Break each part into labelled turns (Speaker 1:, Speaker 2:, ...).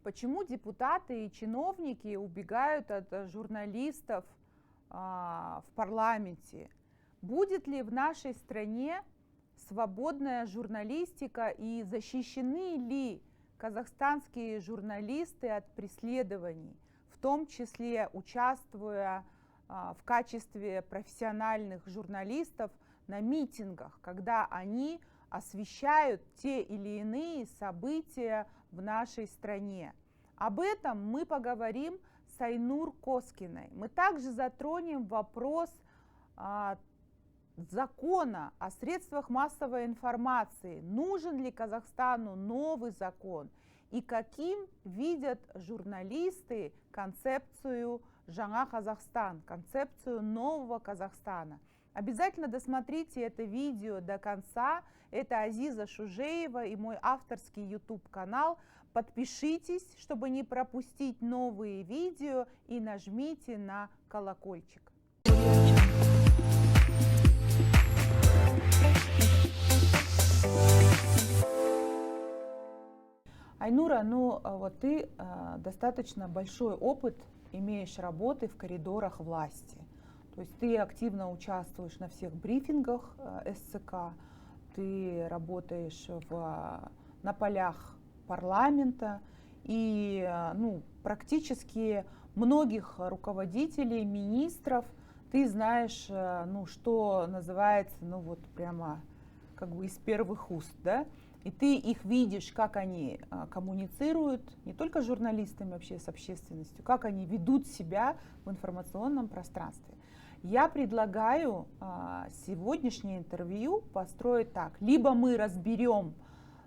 Speaker 1: Почему депутаты и чиновники убегают от журналистов в парламенте? Будет ли в нашей стране свободная журналистика и защищены ли казахстанские журналисты от преследований, в том числе участвуя в качестве профессиональных журналистов на митингах, когда они освещают те или иные события в нашей стране? Об этом мы поговорим с Айнур Коскиной. Мы также затронем вопрос закона о средствах массовой информации. Нужен ли Казахстану новый закон? И каким видят журналисты концепцию «Жаңа Казахстан», концепцию нового Казахстана? Обязательно досмотрите это видео до конца. Это Азиза Шужеева и мой авторский YouTube-канал. Подпишитесь, чтобы не пропустить новые видео, и нажмите на колокольчик. Айнура, вот ты достаточно большой опыт имеешь работы в коридорах власти. То есть ты активно участвуешь на всех брифингах СЦК, ты работаешь на полях парламента, и практически многих руководителей, министров ты знаешь, что называется, прямо как бы из первых уст, да? И ты их видишь, как они коммуницируют, не только с журналистами, вообще с общественностью, как они ведут себя в информационном пространстве. Я предлагаю сегодняшнее интервью построить так. Либо мы разберем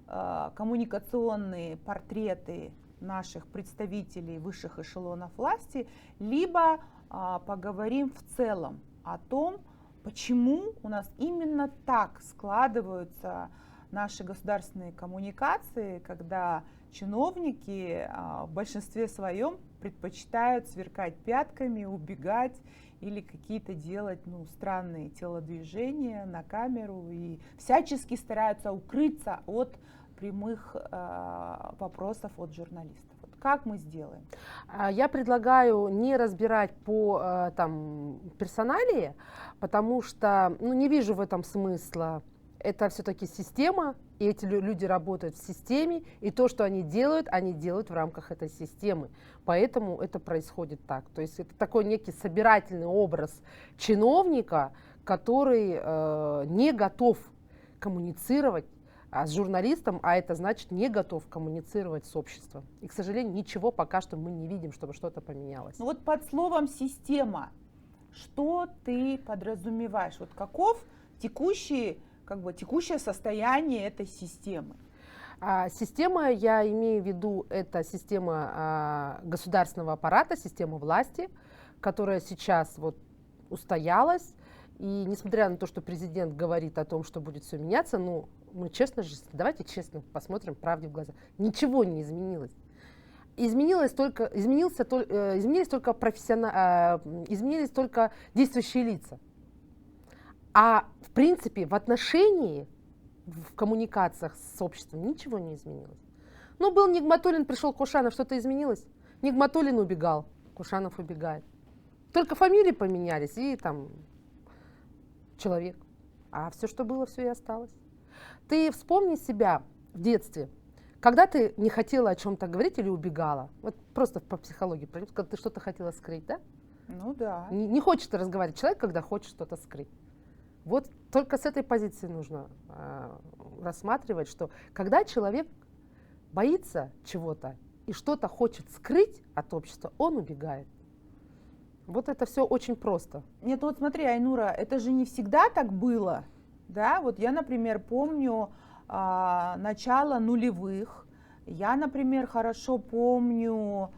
Speaker 1: коммуникационные портреты наших представителей высших эшелонов власти, либо поговорим в целом о том, почему у нас именно так складываются наши государственные коммуникации, когда чиновники в большинстве своем предпочитают сверкать пятками, убегать или какие-то делать странные телодвижения на камеру и всячески стараются укрыться от прямых вопросов от журналистов. Вот как мы сделаем?
Speaker 2: Я предлагаю не разбирать по персоналии, потому что не вижу в этом смысла. Это все-таки система, и эти люди работают в системе, и то, что они делают в рамках этой системы. Поэтому это происходит так. То есть это такой некий собирательный образ чиновника, который не готов коммуницировать с журналистом, а это значит не готов коммуницировать с обществом. И, к сожалению, ничего пока что мы не видим, чтобы что-то поменялось.
Speaker 1: Вот под словом «система» что ты подразумеваешь? Вот каков текущее состояние этой системы?
Speaker 2: Система, я имею в виду, это система государственного аппарата, система власти, которая сейчас устоялась. И несмотря на то, что президент говорит о том, что будет все меняться, давайте честно посмотрим правде в глаза. Ничего не изменилось. Изменились только действующие лица. А в принципе в отношении, в коммуникациях с обществом ничего не изменилось. Был Нигматуллин, пришел Кушанов, что-то изменилось. Нигматуллин убегал, Кушанов убегает. Только фамилии поменялись и человек. А все, что было, все и осталось. Ты вспомни себя в детстве, когда ты не хотела о чем-то говорить или убегала. Вот просто по психологии, когда ты что-то хотела скрыть, да?
Speaker 1: Да.
Speaker 2: Не хочет разговаривать человек, когда хочет что-то скрыть. Вот только с этой позиции нужно рассматривать, что когда человек боится чего-то и что-то хочет скрыть от общества, он убегает. Вот это все очень просто.
Speaker 1: Нет, смотри, Айнура, это же не всегда так было. Да? Вот я, например, помню начало нулевых. Я, например, хорошо помню,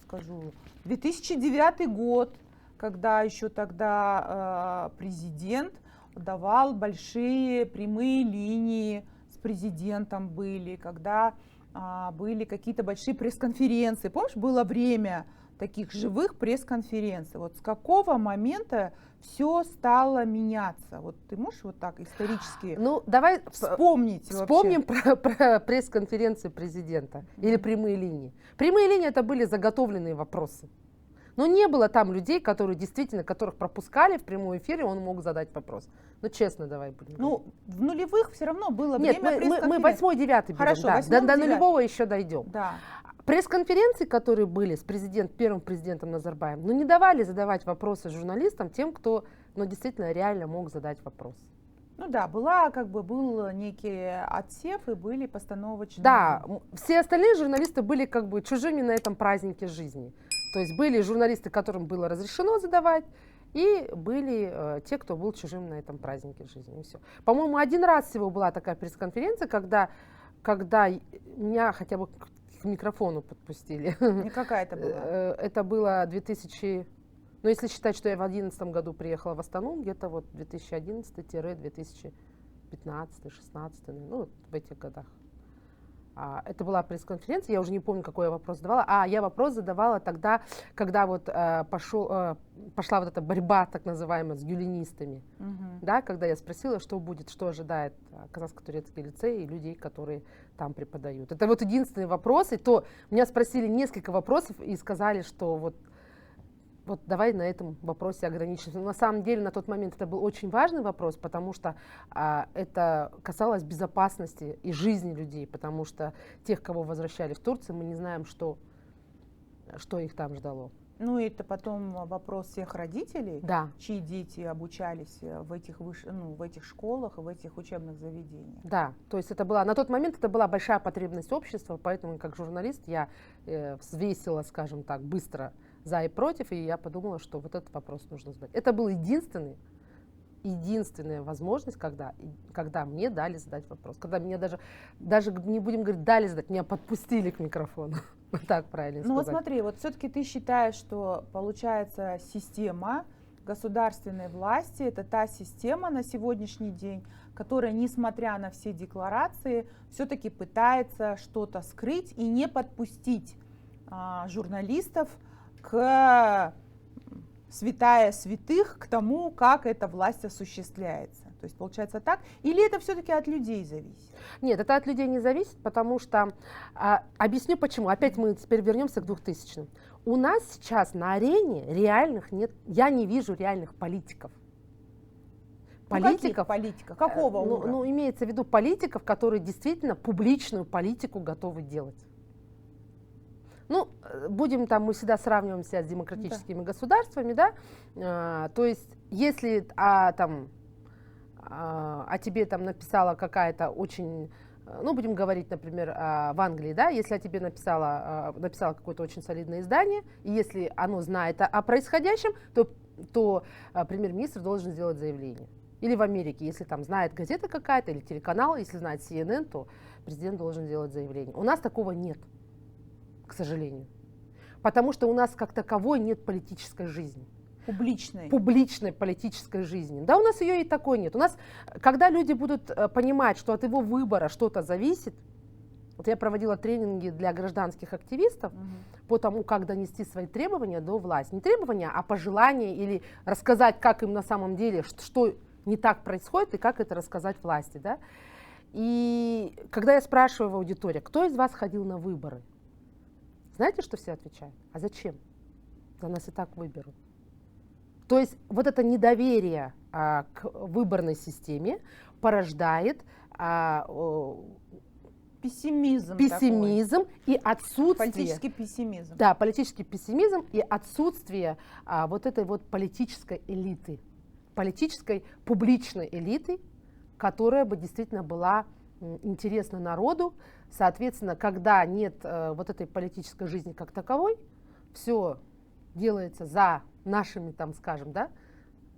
Speaker 1: скажу, 2009 год, когда еще тогда президент давал большие прямые линии с президентом были, когда были какие-то большие пресс-конференции. Помнишь, было время таких живых пресс-конференций. Вот с какого момента все стало меняться? Вот ты можешь вот так исторически
Speaker 2: давай
Speaker 1: вспомнить
Speaker 2: вспомним про пресс-конференции президента или прямые линии. Прямые линии — это были заготовленные вопросы. Но не было там людей, которые действительно, которых пропускали в прямой эфир, и он мог задать вопрос. Ну, честно, давай будем.
Speaker 1: В нулевых все равно было
Speaker 2: Нет,
Speaker 1: время
Speaker 2: мы 8-9 берем.
Speaker 1: Хорошо,
Speaker 2: да, до нулевого еще дойдем.
Speaker 1: Да.
Speaker 2: Пресс-конференции, которые были с первым президентом Назарбаевым, не давали задавать вопросы журналистам, тем, кто действительно реально мог задать вопрос.
Speaker 1: Был некий отсев и были постановочные.
Speaker 2: Да, все остальные журналисты были чужими на этом празднике жизни. То есть были журналисты, которым было разрешено задавать, и были те, кто был чужим на этом празднике жизни. И все. По-моему, один раз всего была такая пресс-конференция, когда меня хотя бы к микрофону подпустили.
Speaker 1: И какая это была?
Speaker 2: Это было 2000... если считать, что я в 2011 году приехала в Астану, где-то 2011-2015-16, в этих годах. Это была пресс-конференция, я уже не помню, какой я вопрос задавала. Я вопрос задавала тогда, когда пошла вот эта борьба, так называемая, с гюленистами. Да, когда я спросила, что будет, что ожидает Казахско-турецкий лицей и людей, которые там преподают. Это единственный вопрос, и то меня спросили несколько вопросов и сказали, что давай на этом вопросе ограничимся. Но на самом деле на тот момент это был очень важный вопрос, потому что это касалось безопасности и жизни людей, потому что тех, кого возвращали в Турцию, мы не знаем, что их там ждало.
Speaker 1: Это потом вопрос всех родителей,
Speaker 2: да.
Speaker 1: Чьи дети обучались в этих школах, в этих учебных заведениях.
Speaker 2: Да, то есть на тот момент это была большая потребность общества, поэтому как журналист я взвесила, скажем так, быстро за и против, и я подумала, что этот вопрос нужно задать. Это была единственная возможность, когда мне дали задать вопрос. Когда мне даже не будем говорить, дали задать, меня подпустили к микрофону. Вот так правильно сказать.
Speaker 1: Смотри, все-таки ты считаешь, что получается система государственной власти, это та система на сегодняшний день, которая, несмотря на все декларации, все-таки пытается что-то скрыть и не подпустить журналистов к святая святых, к тому, как эта власть осуществляется. То есть получается так? Или это все-таки от людей зависит?
Speaker 2: Нет, это от людей не зависит, потому что... объясню почему. Опять мы теперь вернемся к 2000-м. У нас сейчас на арене реальных нет... Я не вижу реальных политиков.
Speaker 1: Каких политиков? Какого уровня?
Speaker 2: Имеется в виду политиков, которые действительно публичную политику готовы делать. Мы всегда сравниваемся с демократическими государствами, да, то есть, если о тебе написала какая-то очень, будем говорить, например, в Англии, да, если о тебе написало какое-то очень солидное издание, и если оно знает о происходящем, то премьер-министр должен сделать заявление. Или в Америке, если знает газета какая-то или телеканал, если знает CNN, то президент должен сделать заявление. У нас такого нет. К сожалению. Потому что у нас как таковой нет политической жизни. Публичной политической жизни. Да, у нас ее и такой нет. У нас, когда люди будут понимать, что от его выбора что-то зависит, я проводила тренинги для гражданских активистов по тому, как донести свои требования до власти. Не требования, а пожелания или рассказать, как им на самом деле, что не так происходит и как это рассказать власти. Да? И когда я спрашиваю в аудитории, кто из вас ходил на выборы? Знаете, что все отвечают? А зачем? За нас и так выберут. То есть это недоверие к выборной системе порождает
Speaker 1: пессимизм
Speaker 2: и отсутствие...
Speaker 1: Политический пессимизм.
Speaker 2: Да, политический пессимизм и отсутствие этой политической элиты, политической публичной элиты, которая бы действительно была интересна народу. Соответственно, когда нет этой политической жизни как таковой, все делается за нашими, скажем, да,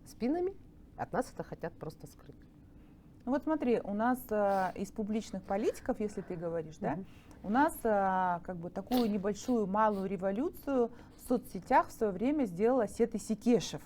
Speaker 2: спинами, от нас это хотят просто скрыть.
Speaker 1: Смотри, у нас из публичных политиков, если ты говоришь, да, у нас такую небольшую малую революцию в соцсетях в свое время сделал Асет Исекешев,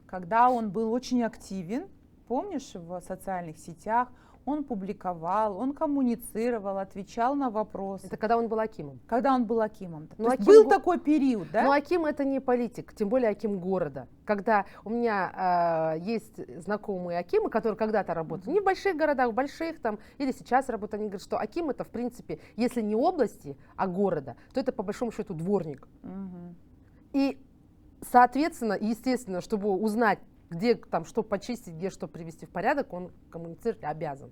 Speaker 1: когда он был очень активен, помнишь, в социальных сетях, он публиковал, он коммуницировал, отвечал на вопросы.
Speaker 2: Это когда он был акимом.
Speaker 1: Когда он был акимом.
Speaker 2: Ну,
Speaker 1: То есть
Speaker 2: аким
Speaker 1: был такой период, да?
Speaker 2: Но аким это не политик, тем более аким города. Когда у меня есть знакомые акимы, которые когда-то работали не в больших городах, в больших там, или сейчас работают, они говорят, что аким это в принципе, если не области, а города, то это по большому счету дворник. И соответственно, естественно, чтобы узнать, где там что почистить, где что привести в порядок, он коммуницировать обязан.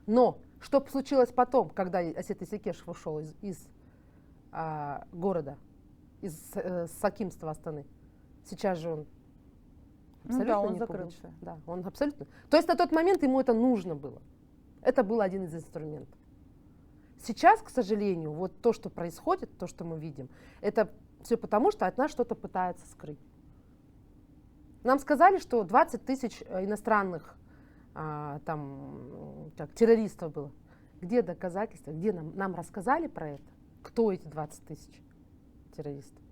Speaker 2: Но что случилось потом, когда Асет Исекешев ушел из города, с акимства Астаны? Сейчас же он абсолютно
Speaker 1: да, он
Speaker 2: не
Speaker 1: закрылся.
Speaker 2: публичный. Да, он абсолютно. То есть на тот момент ему это нужно было. Это был один из инструментов. Сейчас, к сожалению, вот то, что происходит, то, что мы видим, это все потому, что от нас что-то пытаются скрыть. Нам сказали, что 20 тысяч иностранных террористов было. Где доказательства? Где нам рассказали про это? Кто эти 20 тысяч террористов?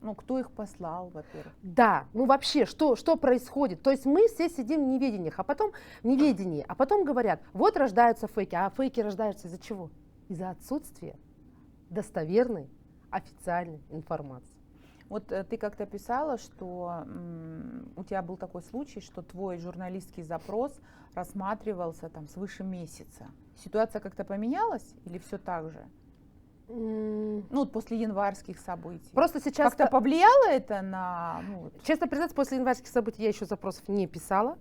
Speaker 1: Ну, кто их послал, во-первых?
Speaker 2: Да, ну вообще, что происходит? То есть мы все сидим в неведениях, в неведении, а потом говорят, вот рождаются фейки. А фейки рождаются из-за чего? Из-за отсутствия достоверной официальной информации.
Speaker 1: Вот ты как-то писала, что у тебя был такой случай, что твой журналистский запрос рассматривался там свыше месяца. Ситуация как-то поменялась или все так же? Ну, вот после январских событий.
Speaker 2: Просто сейчас...
Speaker 1: Как-то повлияло это на...
Speaker 2: Честно признаться, после январских событий я еще запросов не писала.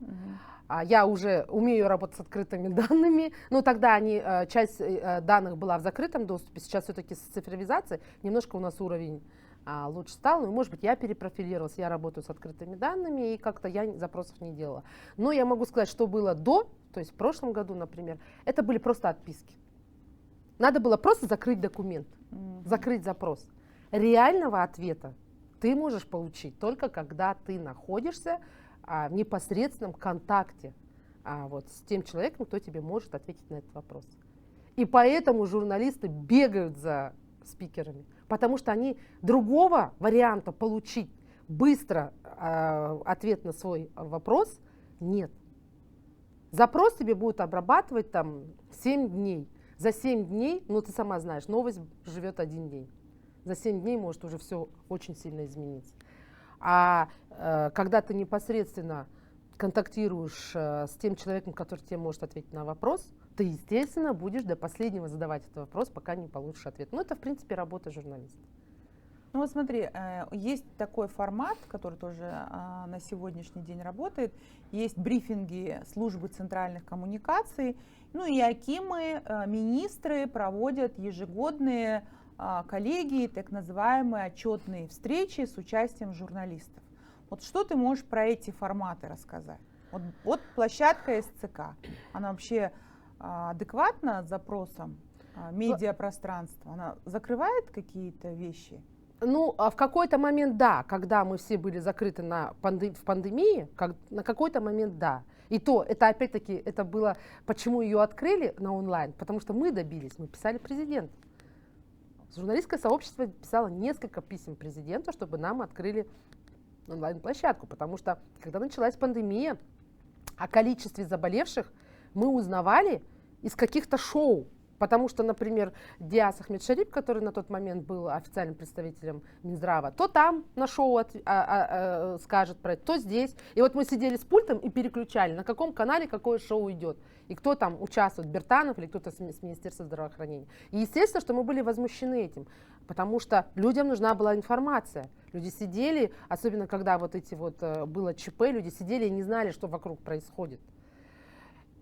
Speaker 2: Я уже умею работать с открытыми данными. Но тогда часть данных была в закрытом доступе. Сейчас все-таки с цифровизацией немножко у нас уровень лучше стал. Ну, может быть, я перепрофилировалась, я работаю с открытыми данными, и как-то я запросов не делала. Но я могу сказать, что было до, то есть в прошлом году, например, это были просто отписки. Надо было просто закрыть документ, закрыть запрос. Реального ответа ты можешь получить только когда ты находишься в непосредственном контакте с тем человеком, кто тебе может ответить на этот вопрос. И поэтому журналисты бегают за спикерами, потому что они другого варианта получить быстро ответ на свой вопрос нет. Запрос тебе будут обрабатывать 7 дней. За 7 дней, ты сама знаешь, новость живет 1 день. За 7 дней может уже все очень сильно измениться. А когда ты непосредственно контактируешь с тем человеком, который тебе может ответить на вопрос, ты, естественно, будешь до последнего задавать этот вопрос, пока не получишь ответ. Это, в принципе, работа журналиста.
Speaker 1: Ну вот смотри, есть такой формат, который тоже на сегодняшний день работает. Есть брифинги службы центральных коммуникаций. И акимы, министры проводят ежегодные коллегии, так называемые отчетные встречи с участием журналистов. Вот что ты можешь про эти форматы рассказать? Вот площадка СЦК, она вообще адекватна запросам медиапространства? Она закрывает какие-то вещи?
Speaker 2: В какой-то момент да, когда мы все были закрыты в пандемии, на какой-то момент да. И то, это опять-таки, это было, почему ее открыли на онлайн, потому что мы добились, мы писали президенту. Журналистское сообщество писало несколько писем президенту, чтобы нам открыли онлайн-площадку, потому что, когда началась пандемия, о количестве заболевших мы узнавали из каких-то шоу. Потому что, например, Диас Ахмедшарип, который на тот момент был официальным представителем Минздрава, то там на шоу скажет про это, то здесь. И вот мы сидели с пультом и переключали, на каком канале какое шоу идет. И кто там участвует, Бертанов или кто-то с Министерства здравоохранения. И естественно, что мы были возмущены этим, потому что людям нужна была информация. Люди сидели, особенно когда было ЧП, люди сидели и не знали, что вокруг происходит.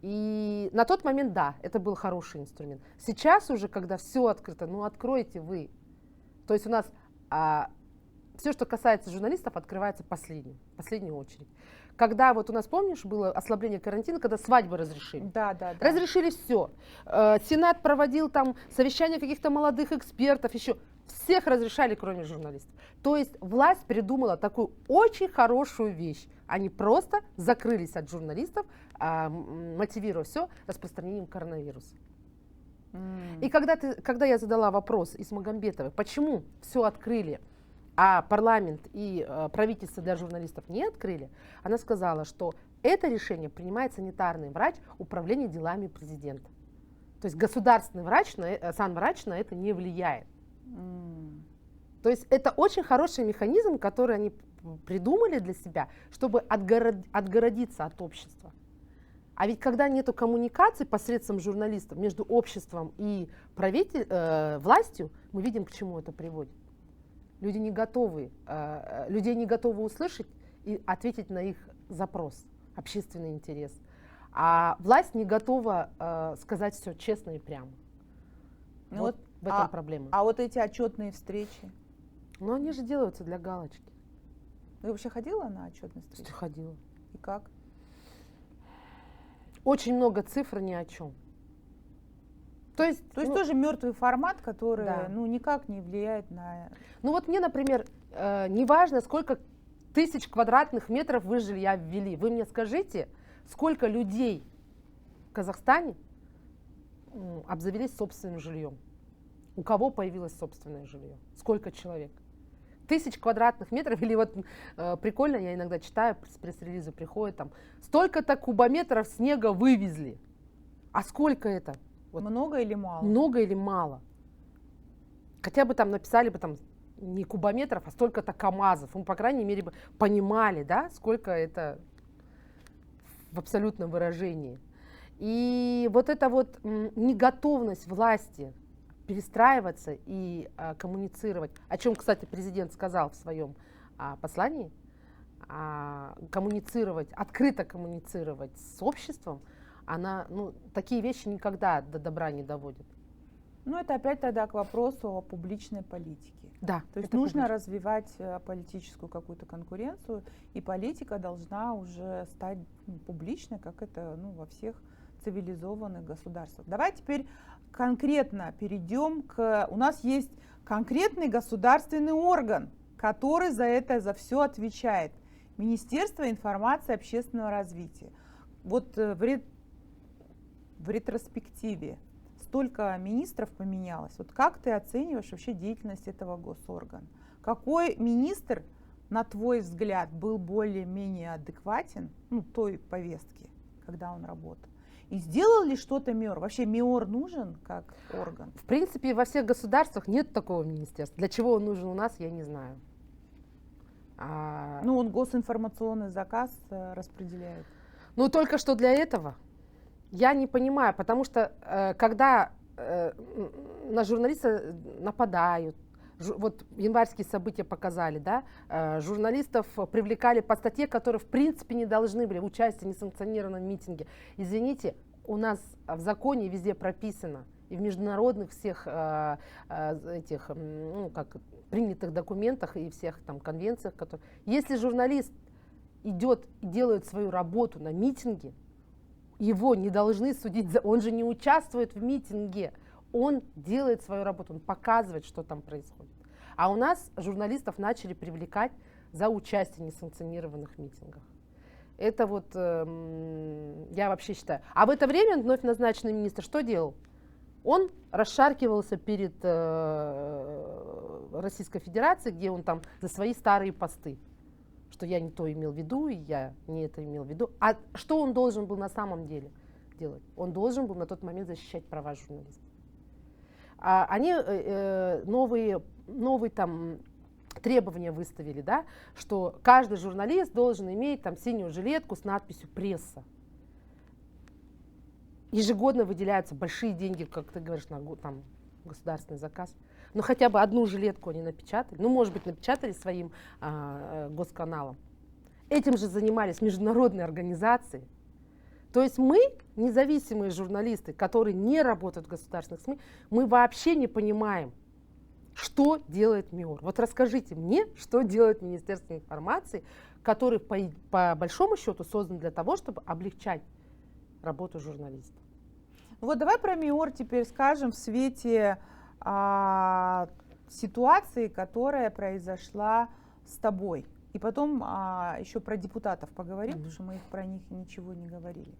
Speaker 2: И на тот момент, да, это был хороший инструмент. Сейчас уже, когда все открыто, откройте вы. То есть у нас все, что касается журналистов, открывается в последнюю очередь. Когда у нас, помнишь, было ослабление карантина, когда свадьбы разрешили?
Speaker 1: Да.
Speaker 2: Разрешили все. Сенат проводил совещания каких-то молодых экспертов, еще. Всех разрешали, кроме журналистов. То есть власть придумала такую очень хорошую вещь. Они просто закрылись от журналистов, мотивируя все распространением коронавируса. И когда я задала вопрос Исмагамбетовой, почему все открыли, а парламент и правительство для журналистов не открыли, она сказала, что это решение принимает санитарный врач управления делами президента. То есть государственный врач, санврач на это не влияет. То есть это очень хороший механизм, который они придумали для себя, чтобы отгородиться от общества. А ведь когда нету коммуникации посредством журналистов между обществом и властью, мы видим, к чему это приводит. Людей не готовы услышать и ответить на их запрос, общественный интерес. А власть не готова сказать все честно и прямо. Вот в этом проблема.
Speaker 1: А вот эти отчетные встречи?
Speaker 2: Ну, они же делаются для галочки.
Speaker 1: Ты вообще ходила на отчетные встречи?
Speaker 2: Ходила.
Speaker 1: И как?
Speaker 2: Очень много цифр ни о чем. То есть
Speaker 1: тоже мертвый формат, который никак не влияет на...
Speaker 2: Ну вот мне, например, неважно, сколько тысяч квадратных метров вы жилья ввели. Вы мне скажите, сколько людей в Казахстане обзавелись собственным жильем? У кого появилось собственное жилье? Сколько человек? 1000 квадратных метров, или вот прикольно, я иногда читаю, с пресс-релиза приходит, там, столько-то кубометров снега вывезли. А сколько это?
Speaker 1: Вот. Много или мало?
Speaker 2: Много или мало. Хотя бы там написали бы там не кубометров, а столько-то КАМАЗов. Мы, по крайней мере, бы понимали, да, сколько это в абсолютном выражении. И вот эта вот неготовность власти перестраиваться и коммуницировать, о чем, кстати, президент сказал в своем послании, открыто коммуницировать с обществом, она, такие вещи никогда до добра не доводит.
Speaker 1: Ну, это опять тогда к вопросу о публичной политике.
Speaker 2: Да.
Speaker 1: То есть нужно развивать политическую какую-то конкуренцию, и политика должна уже стать публичной, как это во всех цивилизованных государствах. Давай теперь конкретно перейдем к... У нас есть конкретный государственный орган, который за все отвечает. Министерство информации и общественного развития. Вот в ретроспективе столько министров поменялось. Вот как ты оцениваешь вообще деятельность этого госоргана? Какой министр, на твой взгляд, был более-менее адекватен той повестке, когда он работал? И сделал ли что-то МИОР? Вообще МИОР нужен как орган?
Speaker 2: В принципе, во всех государствах нет такого министерства. Для чего он нужен у нас, я не знаю.
Speaker 1: Он госинформационный заказ распределяет.
Speaker 2: Только что для этого. Я не понимаю, потому что когда на журналиста нападают, вот январские события показали, да, журналистов привлекали по статье, которые в принципе не должны были, участие в несанкционированном митинге. Извините, у нас в законе везде прописано, и в международных всех этих, принятых документах и всех там конвенциях, которые... Если журналист идет и делает свою работу на митинге, его не должны судить, он же не участвует в митинге, он делает свою работу, он показывает, что там происходит. А у нас журналистов начали привлекать за участие в несанкционированных митингах. Это вот, я вообще считаю. А в это время вновь назначенный министр что делал? Он расшаркивался перед Российской Федерацией, где он там за свои старые посты. Что я не то имел в виду, и я не это имел в виду. А что он должен был на самом деле делать? Он должен был на тот момент защищать права журналистов. Они новые там требования выставили, да, что каждый журналист должен иметь там синюю жилетку с надписью «Пресса». Ежегодно выделяются большие деньги, как ты говоришь, на там, государственный заказ. Но хотя бы одну жилетку они напечатали. Может быть, напечатали своим госканалом. Этим же занимались международные организации. То есть мы, независимые журналисты, которые не работают в государственных СМИ, мы вообще не понимаем, что делает МИОР. Вот расскажите мне, что делает Министерство информации, который по большому счету создан для того, чтобы облегчать работу журналистов.
Speaker 1: Вот давай про МИОР теперь скажем в свете ситуации, которая произошла с тобой. И потом еще про депутатов поговорим, потому что мы про них ничего не говорили.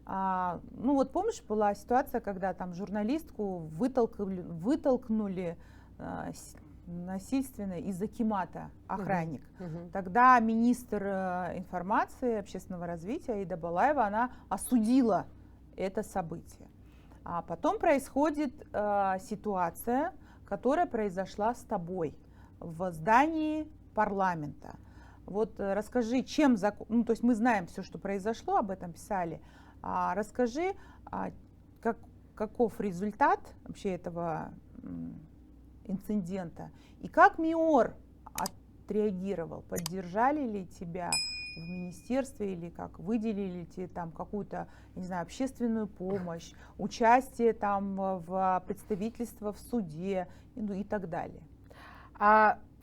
Speaker 1: Вот помнишь, была ситуация, когда там журналистку вытолкнули насильственно из-за акимата охранник.
Speaker 2: Мгм.
Speaker 1: Тогда министр информации и общественного развития Аида Балаева, она осудила это событие. А потом происходит ситуация, которая произошла с тобой в здании парламента. Вот расскажи, чем закон, ну, то есть мы знаем все, что произошло, об этом писали. Расскажи, каков результат вообще этого инцидента и как МИОР отреагировал, поддержали ли тебя в министерстве или как, выделили тебе там какую-то, не знаю, общественную помощь, участие там в представительство в суде, ну и так далее.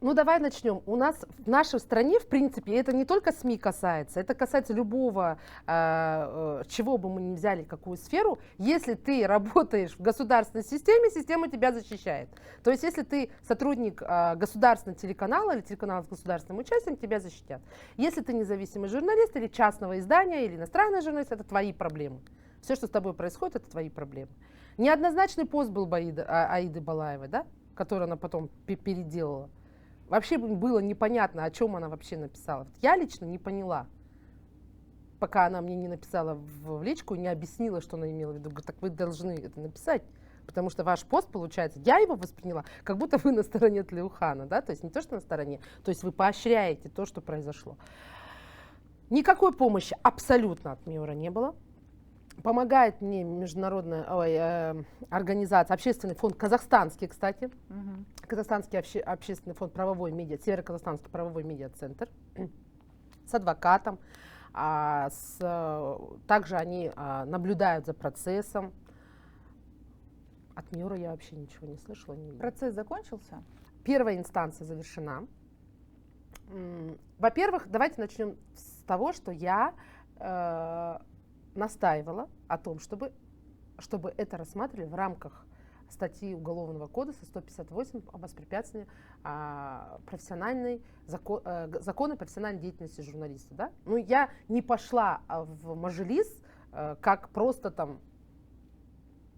Speaker 2: Ну, давай начнем. У нас в нашей стране, в принципе, это не только СМИ касается, это касается любого, чего бы мы ни взяли, какую сферу. Если ты работаешь в государственной системе, система тебя защищает. То есть, если ты сотрудник государственного телеканала или телеканала с государственным участием, тебя защитят. Если ты независимый журналист или частного издания, или иностранный журналист, это твои проблемы. Все, что с тобой происходит, это твои проблемы. Неоднозначный пост был Аиды Балаевой, да, который она потом переделала. Вообще было непонятно, о чем она вообще написала. Я лично не поняла, пока она мне не написала в личку и не объяснила, что она имела в виду. Говорю, так вы должны это написать, потому что ваш пост, получается, я его восприняла, как будто вы на стороне Тлеухана, да, то есть не то, что на стороне, то есть вы поощряете то, что произошло. Никакой помощи абсолютно от МИОРа не было. Помогает мне международная организация, общественный фонд казахстанский, кстати, казахстанский общественный фонд правовой медиа, Северо-Казахстанский правовой медиа-центр с адвокатом. Также они наблюдают за процессом. От МИОРа я вообще ничего не слышала. Не видела.
Speaker 1: Процесс закончился?
Speaker 2: Первая инстанция завершена. Во-первых, давайте начнем с того, что я настаивала о том, чтобы это рассматривали в рамках статьи Уголовного кодекса 158 о воспрепятствовании законы профессиональной деятельности журналиста. Да? Ну, я не пошла в Мажилис как просто там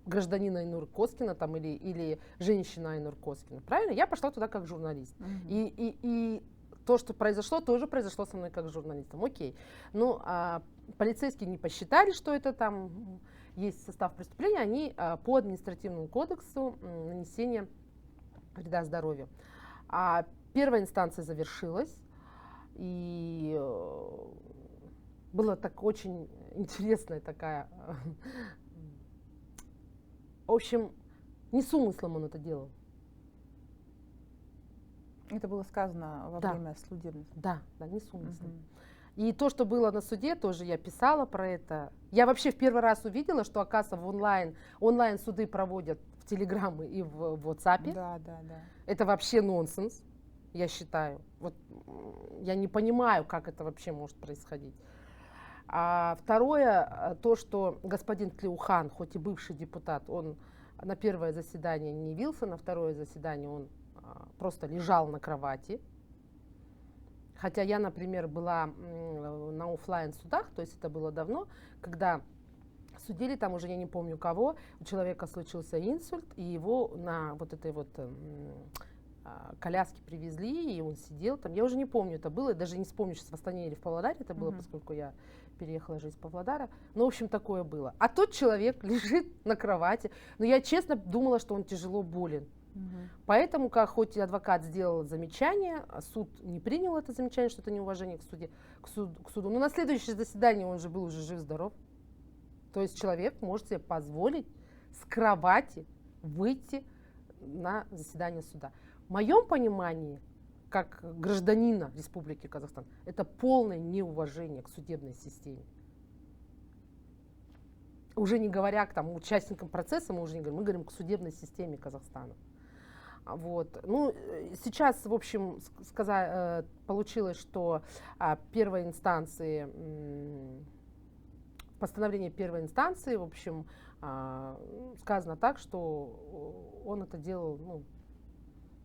Speaker 2: гражданин Айнур Коскина там, или женщина Айнур Коскина. Правильно? Я пошла туда как журналист. И то, что произошло, тоже произошло со мной как с журналистом. Окей. Ну, полицейские не посчитали, что это там есть состав преступления, они по административному кодексу нанесения вреда здоровью. Первая инстанция завершилась, и была так очень интересная такая... В общем, не с умыслом он это делал.
Speaker 1: Это было сказано во время судебных.
Speaker 2: Да, не с умыслом. И то, что было на суде, тоже я писала про это. Я вообще в первый раз увидела, что, оказывается, онлайн суды проводят в Телеграм и в WhatsApp.
Speaker 1: Да.
Speaker 2: Это вообще нонсенс, я считаю. Вот я не понимаю, как это вообще может происходить. А второе, то, что господин Тлеухан, хоть и бывший депутат, он на первое заседание не явился, на второе заседание он просто лежал на кровати. Хотя я, например, была на офлайн судах, то есть это было давно, когда судили там уже, я не помню кого, у человека случился инсульт, и его на вот этой вот коляске привезли, и он сидел там. Я уже не помню, это было, даже не вспомню, сейчас в Астане или в Павлодаре это было, поскольку я переехала жить из Павлодара. Ну, в общем, такое было. А тот человек лежит на кровати. Но я честно думала, что он тяжело болен. Поэтому, как хоть и адвокат сделал замечание, суд не принял это замечание, что это неуважение к суду. Но на следующее заседание он же был уже жив-здоров. То есть человек может себе позволить с кровати выйти на заседание суда. В моем понимании, как гражданина Республики Казахстан, это полное неуважение к судебной системе. Уже не говоря к участникам процесса, мы уже не говорим, мы говорим к судебной системе Казахстана. Вот. Ну, сейчас, в общем, получилось, что первой инстанции, постановление первой инстанции, в общем, сказано так, что он это делал, ну,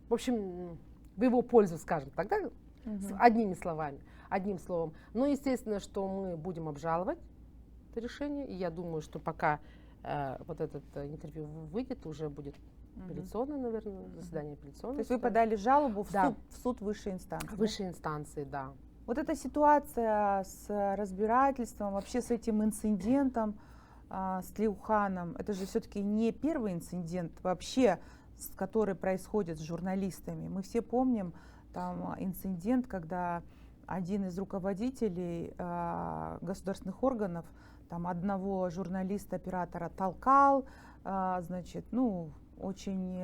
Speaker 2: в общем, в его пользу, скажем так, да? Одним словом. Ну, естественно, что мы будем обжаловать это решение, и я думаю, что пока вот это интервью выйдет, уже будет апелляционное, наверное, заседание апелляционное.
Speaker 1: То есть вы подали жалобу в,
Speaker 2: Да.
Speaker 1: в суд высшей инстанции?
Speaker 2: Высшей инстанции, да.
Speaker 1: Вот эта ситуация с разбирательством, вообще с этим инцидентом, с Тлеуханом, это же все-таки не первый инцидент вообще, который происходит с журналистами. Мы все помним там инцидент, когда один из руководителей государственных органов там одного журналиста-оператора толкал, значит, ну, очень,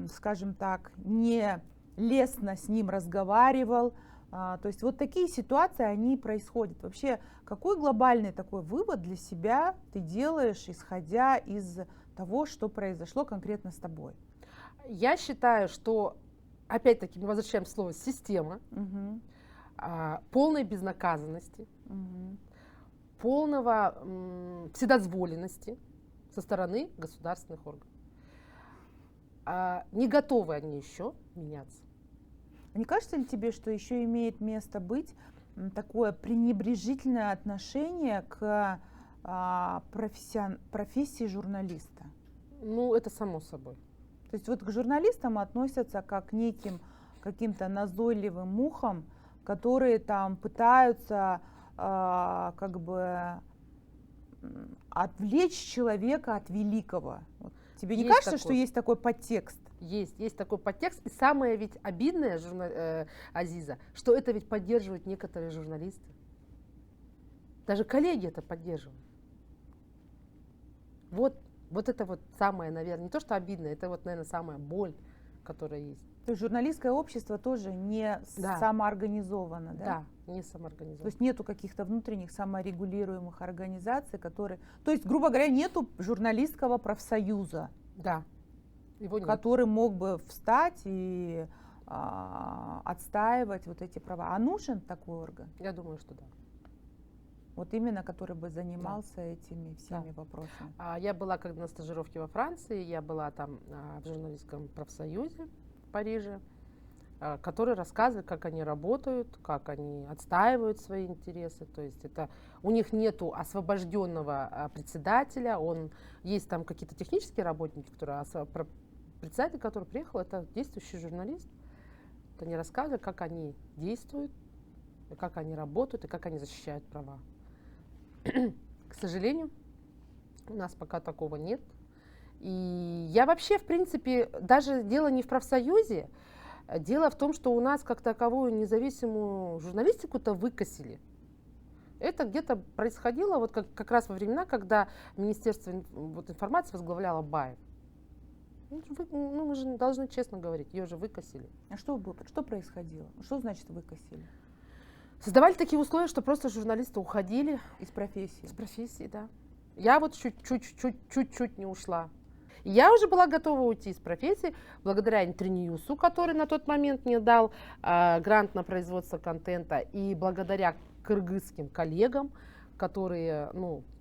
Speaker 1: скажем так, нелестно с ним разговаривал. То есть вот такие ситуации, они происходят. Вообще, какой глобальный такой вывод для себя ты делаешь, исходя из того, что произошло конкретно с тобой?
Speaker 2: Я считаю, что, опять-таки, мы возвращаемся к слову «система», полной безнаказанности, полного вседозволенности со стороны государственных органов. Не готовы они еще меняться.
Speaker 1: Не кажется ли тебе, что еще имеет место быть такое пренебрежительное отношение к профессии журналиста?
Speaker 2: Ну, это само собой.
Speaker 1: То есть вот к журналистам относятся как к неким каким-то назойливым мухам, которые там пытаются как бы отвлечь человека от великого. Вот. Тебе не кажется, что есть такой подтекст?
Speaker 2: Есть такой подтекст. И самое ведь обидное, Азиза, что это ведь поддерживают некоторые журналисты. Даже коллеги это поддерживают. Вот это вот самое, наверное, не то, что обидное, это вот, наверное, самая боль, которая есть.
Speaker 1: То есть журналистское общество тоже не самоорганизовано, да?
Speaker 2: Да, не самоорганизовано.
Speaker 1: То есть нету каких-то внутренних саморегулируемых организаций, которые... То есть, грубо говоря, нету журналистского профсоюза.
Speaker 2: Да. Его нет.
Speaker 1: Который мог бы встать и отстаивать вот эти права. А нужен такой орган?
Speaker 2: Я думаю, что да.
Speaker 1: Вот именно, который бы занимался этими всеми вопросами.
Speaker 2: Я была когда на стажировке во Франции, я была там в журналистском профсоюзе в Париже, который рассказывает, как они работают, как они отстаивают свои интересы. То есть это у них нету освобожденного председателя, есть там какие-то технические работники, которые председатель, который приехал, это действующий журналист. Вот они рассказывают, как они действуют, как они работают и как они защищают права. К сожалению, у нас пока такого нет. И я вообще, в принципе, даже дело не в профсоюзе, дело в том, что у нас как таковую независимую журналистику-то выкосили. Это где-то происходило вот как раз во времена, когда Министерство информации возглавляла Баев. Ну, мы же должны честно говорить, ее же выкосили.
Speaker 1: А что происходило? Что значит выкосили?
Speaker 2: Создавали такие условия, что просто журналисты уходили.
Speaker 1: Из профессии?
Speaker 2: Из профессии, да. Я вот чуть-чуть не ушла. И я уже была готова уйти из профессии благодаря Интерньюсу, который на тот момент мне дал грант на производство контента, и благодаря кыргызским коллегам, которые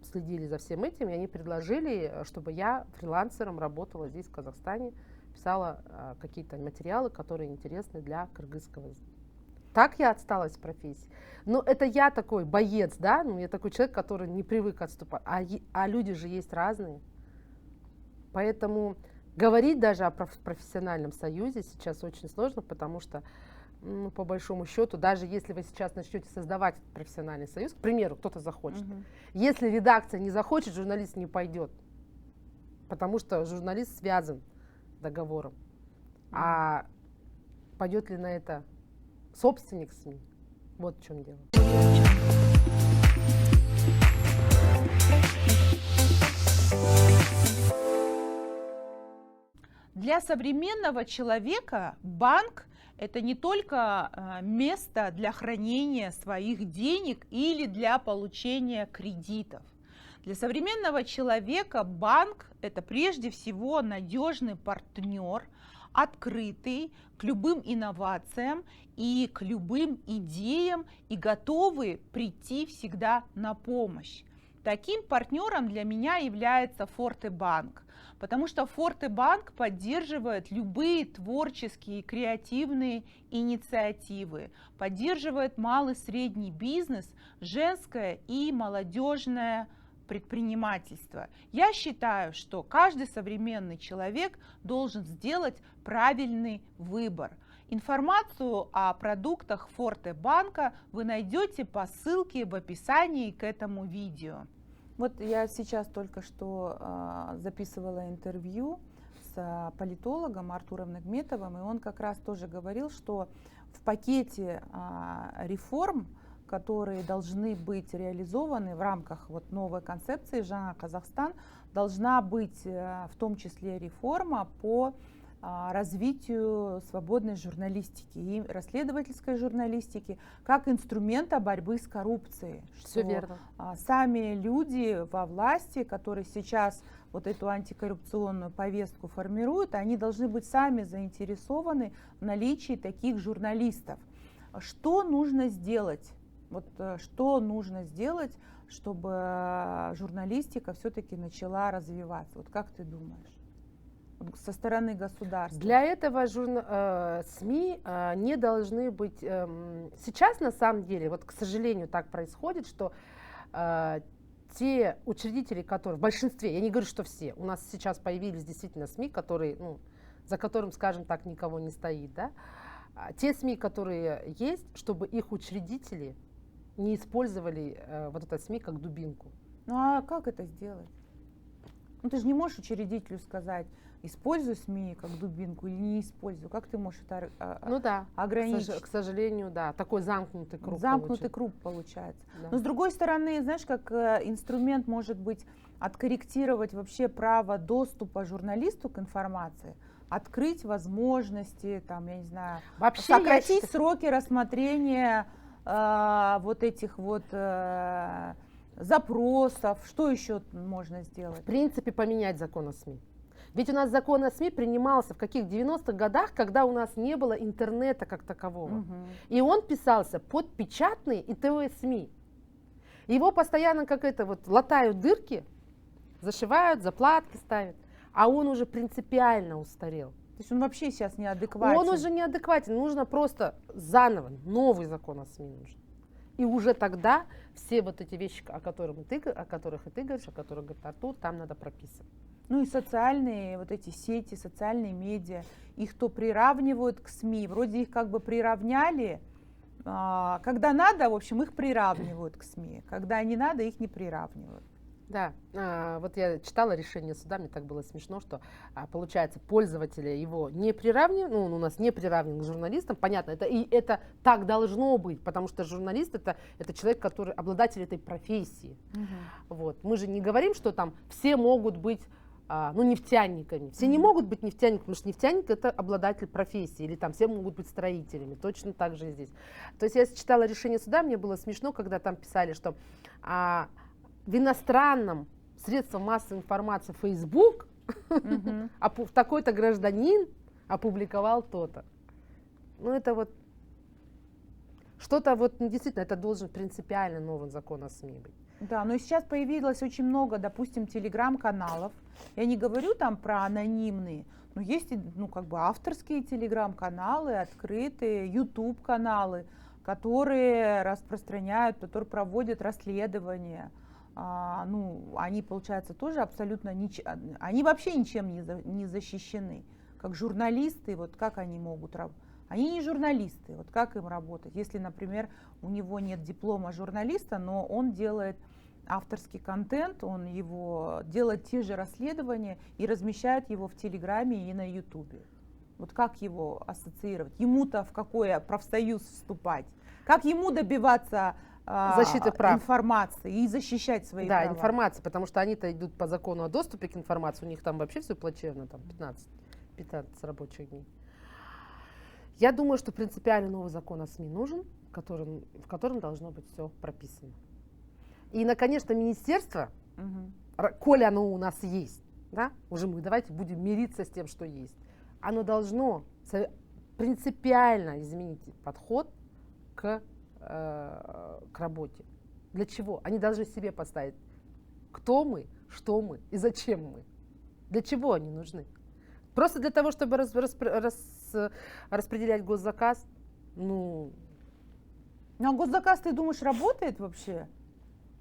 Speaker 2: следили за всем этим, и они предложили, чтобы я фрилансером работала здесь, в Казахстане, писала какие-то материалы, которые интересны для кыргызского языка. Так я отсталась в профессии. Но это я такой боец, да, я такой человек, который не привык отступать. А люди же есть разные. Поэтому говорить даже о профессиональном союзе сейчас очень сложно, потому что, по большому счету, даже если вы сейчас начнете создавать профессиональный союз, к примеру, кто-то захочет, если редакция не захочет, журналист не пойдет, потому что журналист связан договором. А пойдет ли на это собственник СМИ? Вот в чем дело.
Speaker 1: Для современного человека банк – это не только место для хранения своих денег или для получения кредитов. Для современного человека банк – это прежде всего надежный партнер, открытый к любым инновациям и к любым идеям и готовый прийти всегда на помощь. Таким партнером для меня является Фортебанк, потому что Фортебанк поддерживает любые творческие и креативные инициативы, поддерживает малый и средний бизнес, женское и молодежное предпринимательства. Я считаю, что каждый современный человек должен сделать правильный выбор. Информацию о продуктах Forte банка вы найдете по ссылке в описании к этому видео. Вот я сейчас только что записывала интервью с политологом Артуром Нагметовым, и он как раз тоже говорил, что в пакете реформ, которые должны быть реализованы в рамках вот новой концепции «Жаңа Казахстан», должна быть в том числе реформа по развитию свободной журналистики и расследовательской журналистики как инструмента борьбы с коррупцией.
Speaker 2: Все верно.
Speaker 1: Сами люди во власти, которые сейчас вот эту антикоррупционную повестку формируют, они должны быть сами заинтересованы в наличии таких журналистов. Что нужно сделать? Вот что нужно сделать, чтобы журналистика все-таки начала развиваться? Вот как ты думаешь? Со стороны государства.
Speaker 2: Для этого СМИ не должны быть... Сейчас, на самом деле, вот, к сожалению, так происходит, что те учредители, которые в большинстве, я не говорю, что все, у нас сейчас появились действительно СМИ, которые, за которым, скажем так, никого не стоит, да? Те СМИ, которые есть, чтобы их учредители не использовали вот это СМИ как дубинку.
Speaker 1: Ну а как это сделать? Ну ты же не можешь учредителю сказать, используй СМИ как дубинку или не используй. Как ты можешь это ограничить?
Speaker 2: К сожалению, да, такой замкнутый круг.
Speaker 1: Замкнутый круг получается.
Speaker 2: Да.
Speaker 1: Но с другой стороны, знаешь, как инструмент может быть откорректировать вообще право доступа журналисту к информации, открыть возможности, там, я не знаю,
Speaker 2: вообще
Speaker 1: сократить сроки рассмотрения вот этих вот запросов. Что еще можно сделать?
Speaker 2: В принципе, поменять закон о СМИ. Ведь у нас закон о СМИ принимался в каких 90-х годах, когда у нас не было интернета как такового. И он писался под печатные и ТВ-СМИ. Его постоянно как это вот латают дырки, зашивают, заплатки ставят. А он уже принципиально устарел.
Speaker 1: То есть он вообще сейчас неадекватен.
Speaker 2: Он уже неадекватен. Нужно просто заново новый закон о СМИ нужен. И уже тогда все вот эти вещи, о которых и ты говоришь, о которых говорит Артур, там надо прописывать.
Speaker 1: Ну и социальные вот эти сети, социальные медиа, их то приравнивают к СМИ, вроде их как бы приравняли, когда надо, в общем, их приравнивают к СМИ, когда не надо, их не приравнивают.
Speaker 2: Да, вот я читала решение суда, мне так было смешно, что получается пользователи его не приравнивают, у нас не приравнен к журналистам, понятно, это так должно быть, потому что журналист это человек, который обладатель этой профессии. Вот. Мы же не говорим, что там все могут быть нефтяниками. Все не могут быть нефтяниками, потому что нефтяник это обладатель профессии, или там все могут быть строителями, точно так же и здесь. То есть я читала решение суда, мне было смешно, когда там писали, что в иностранном средстве массовой информации Facebook такой-то гражданин опубликовал то-то. Ну это вот что-то вот действительно, это должен принципиально новый закон о СМИ быть.
Speaker 1: Да, но сейчас появилось очень много, допустим, телеграм-каналов. Я не говорю там про анонимные, но есть авторские телеграм-каналы, открытые, YouTube-каналы, которые распространяют, которые проводят расследования. Они, получается, тоже абсолютно они вообще ничем не защищены. Как журналисты, вот как они могут работать? Они не журналисты, вот как им работать? Если, например, у него нет диплома журналиста, но он делает авторский контент, он его делает те же расследования и размещает его в Телеграме и на Ютубе. Вот как его ассоциировать? Ему-то в какой профсоюз вступать? Как ему добиваться
Speaker 2: защиты прав,
Speaker 1: информации и защищать свои права?
Speaker 2: Да, информации, потому что они-то идут по закону о доступе к информации, у них там вообще все плачевно, там 15 рабочих дней. Я думаю, что принципиально новый закон о СМИ нужен, в котором должно быть все прописано. И, конечно, министерство, коли оно у нас есть, да, уже мы давайте будем мириться с тем, что есть, оно должно принципиально изменить подход к работе. Для чего? Они должны себе поставить, кто мы, что мы и зачем мы. Для чего они нужны? Просто для того, чтобы распределять госзаказ?
Speaker 1: А госзаказ, ты думаешь, работает вообще?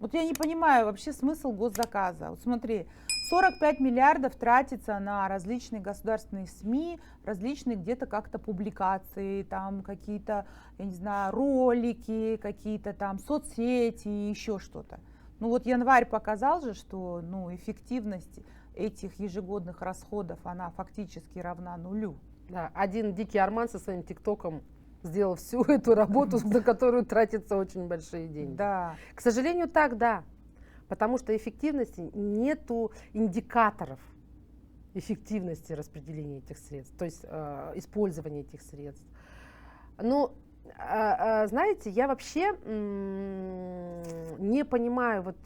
Speaker 1: Вот я не понимаю вообще смысл госзаказа. Вот смотри, 45 миллиардов тратится на различные государственные СМИ, различные где-то как-то публикации, там какие-то, я не знаю, ролики, какие-то там соцсети, еще что-то. Ну вот январь показал же, что ну, эффективность этих ежегодных расходов, она фактически равна нулю.
Speaker 2: Да, один дикий Арман со своим ТикТоком сделал всю эту работу, на которую тратятся очень большие деньги.
Speaker 1: Да.
Speaker 2: К сожалению, так, да. Потому что эффективности нету индикаторов эффективности распределения этих средств, то есть использования этих средств. Ну, знаете, я вообще не понимаю, вот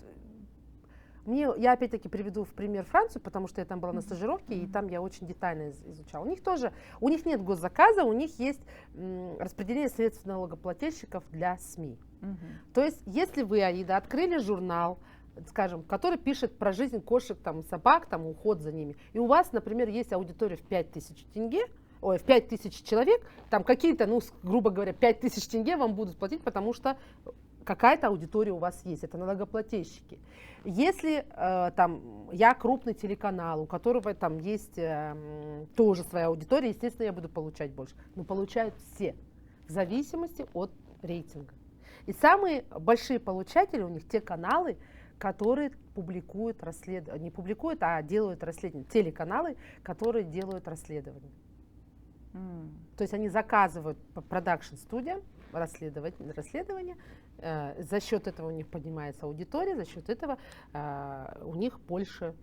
Speaker 2: я опять-таки приведу в пример Францию, потому что я там была на стажировке, и там я очень детально изучала. У них нет госзаказа, у них есть распределение средств налогоплательщиков для СМИ. То есть, если вы, Аида, открыли журнал, скажем, который пишет про жизнь кошек, там, собак, там, уход за ними, и у вас, например, есть аудитория в 5000 тенге, в 5000 человек, там какие-то, ну, грубо говоря, 5000 тенге вам будут платить, потому что какая-то аудитория у вас есть, это налогоплательщики. Если там я крупный телеканал, у которого там есть тоже своя аудитория, естественно, я буду получать больше. Но получают все, в зависимости от рейтинга. И самые большие получатели у них те каналы, которые публикуют расследования, не публикуют, а делают расследования, телеканалы, которые делают расследования. То есть они заказывают продакшн-студиям расследования, за счет этого у них поднимается аудитория, за счет этого у них больше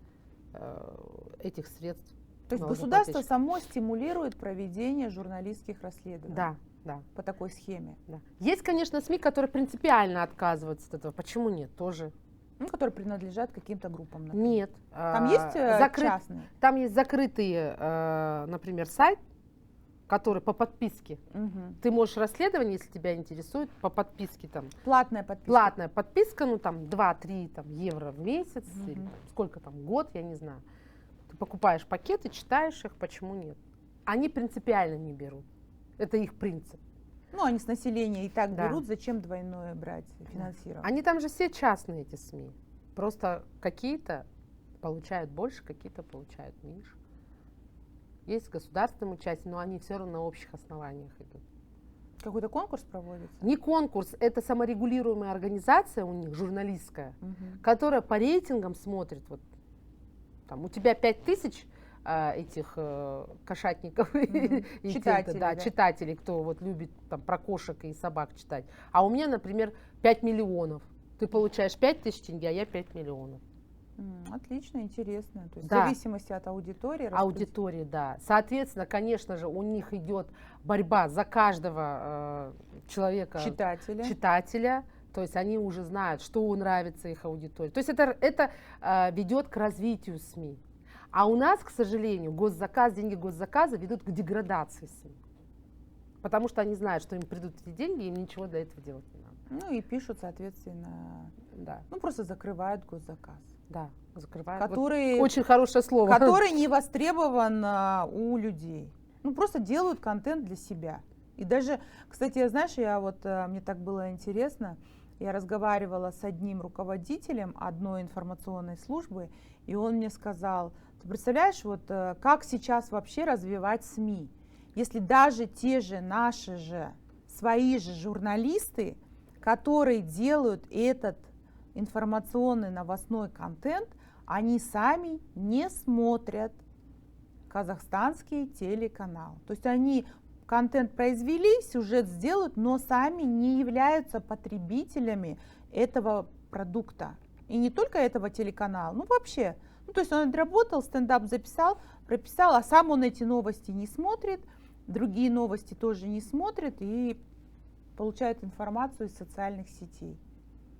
Speaker 2: этих средств.
Speaker 1: То есть государство само стимулирует проведение журналистских расследований?
Speaker 2: Да, да.
Speaker 1: По такой схеме?
Speaker 2: Да. Есть, конечно, СМИ, которые принципиально отказываются от этого. Почему нет? Тоже.
Speaker 1: Ну, которые принадлежат каким-то группам, например.
Speaker 2: Нет.
Speaker 1: Там есть частные?
Speaker 2: Там есть закрытые, например, сайт, который по подписке. Ты можешь расследование, если тебя интересует, по подписке там.
Speaker 1: Платная подписка?
Speaker 2: Платная подписка, ну там 2-3 там, евро в месяц, или, там, сколько там, год, я не знаю. Ты покупаешь пакеты, читаешь их, почему нет? Они принципиально не берут. Это их принцип.
Speaker 1: Ну, они с населения и так
Speaker 2: Да.
Speaker 1: берут, зачем двойное брать финансирование?
Speaker 2: Они там же все частные, эти СМИ. Просто какие-то получают больше, какие-то получают меньше. Есть государственное участие, но они все равно на общих основаниях идут.
Speaker 1: Какой-то конкурс проводится?
Speaker 2: Не конкурс, это саморегулируемая организация у них, журналистская, которая по рейтингам смотрит. Вот, там, у тебя 5000 этих кошатников, и
Speaker 1: Читателей, да.
Speaker 2: читателей, кто вот любит там, про кошек и собак читать. А у меня, например, 5 миллионов. Ты получаешь 5000 тенге, а я 5 миллионов.
Speaker 1: Отлично, интересно. То есть
Speaker 2: Да.
Speaker 1: в зависимости от аудитории.
Speaker 2: Аудитории, да. Соответственно, конечно же, у них идет борьба за каждого человека, читателя. То есть они уже знают, что нравится их аудитории. То есть это ведет к развитию СМИ. А у нас, к сожалению, деньги госзаказа ведут к деградации СМИ. Потому что они знают, что им придут эти деньги, им ничего для этого делать не надо.
Speaker 1: Ну и пишут, соответственно,
Speaker 2: Да.
Speaker 1: ну просто закрывают госзаказ.
Speaker 2: Да, закрывают.
Speaker 1: Который,
Speaker 2: вот очень хорошее слово.
Speaker 1: который не востребован у людей. Ну просто делают контент для себя. И даже, кстати, знаешь, мне так было интересно, я разговаривала с одним руководителем одной информационной службы, и он мне сказал: ты представляешь, вот как сейчас вообще развивать СМИ, если даже те же наши же, свои же журналисты, которые делают этот информационный новостной контент, они сами не смотрят казахстанский телеканал. То есть они контент произвели, сюжет сделают, но сами не являются потребителями этого продукта. И не только этого телеканала, ну вообще. Ну, то есть он отработал, стендап записал, прописал, а сам он эти новости не смотрит, другие новости тоже не смотрит и получает информацию из социальных сетей.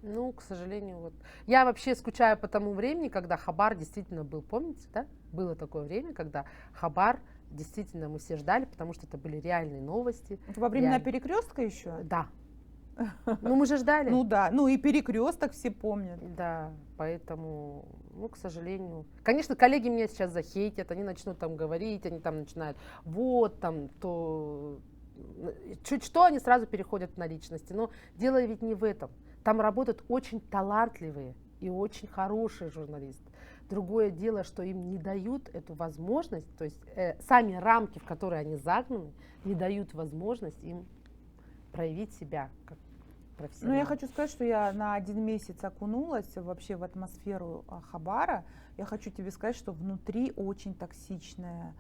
Speaker 2: Ну, к сожалению, вот. Я вообще скучаю по тому времени, когда Хабар действительно был, помните, да? Было такое время, когда Хабар действительно мы все ждали, потому что это были реальные новости.
Speaker 1: Это во времена Перекрестка еще?
Speaker 2: Да. Ну, мы же ждали.
Speaker 1: Ну да, ну и Перекресток все помнят.
Speaker 2: Да, поэтому, ну, к сожалению. Конечно, коллеги меня сейчас захейтят, они начнут там говорить, они там начинают, вот там, то... Чуть что, они сразу переходят на личности. Но дело ведь не в этом. Там работают очень талантливые и очень хорошие журналисты. Другое дело, что им не дают эту возможность, то есть сами рамки, в которые они загнаны, не дают возможность им проявить себя как профессионал.
Speaker 1: Ну, я хочу сказать, что я на 1 месяц окунулась вообще в атмосферу Хабара. Я хочу тебе сказать, что внутри очень токсичная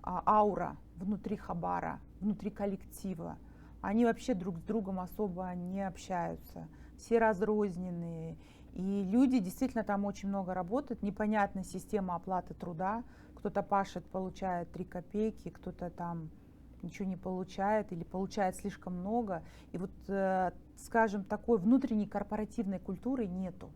Speaker 1: аура, внутри Хабара, внутри коллектива. Они вообще друг с другом особо не общаются, все разрозненные. И люди действительно там очень много работают, непонятная система оплаты труда. Кто-то пашет, получает 3 копейки, кто-то там ничего не получает или получает слишком много. И вот, скажем, такой внутренней корпоративной культуры нету.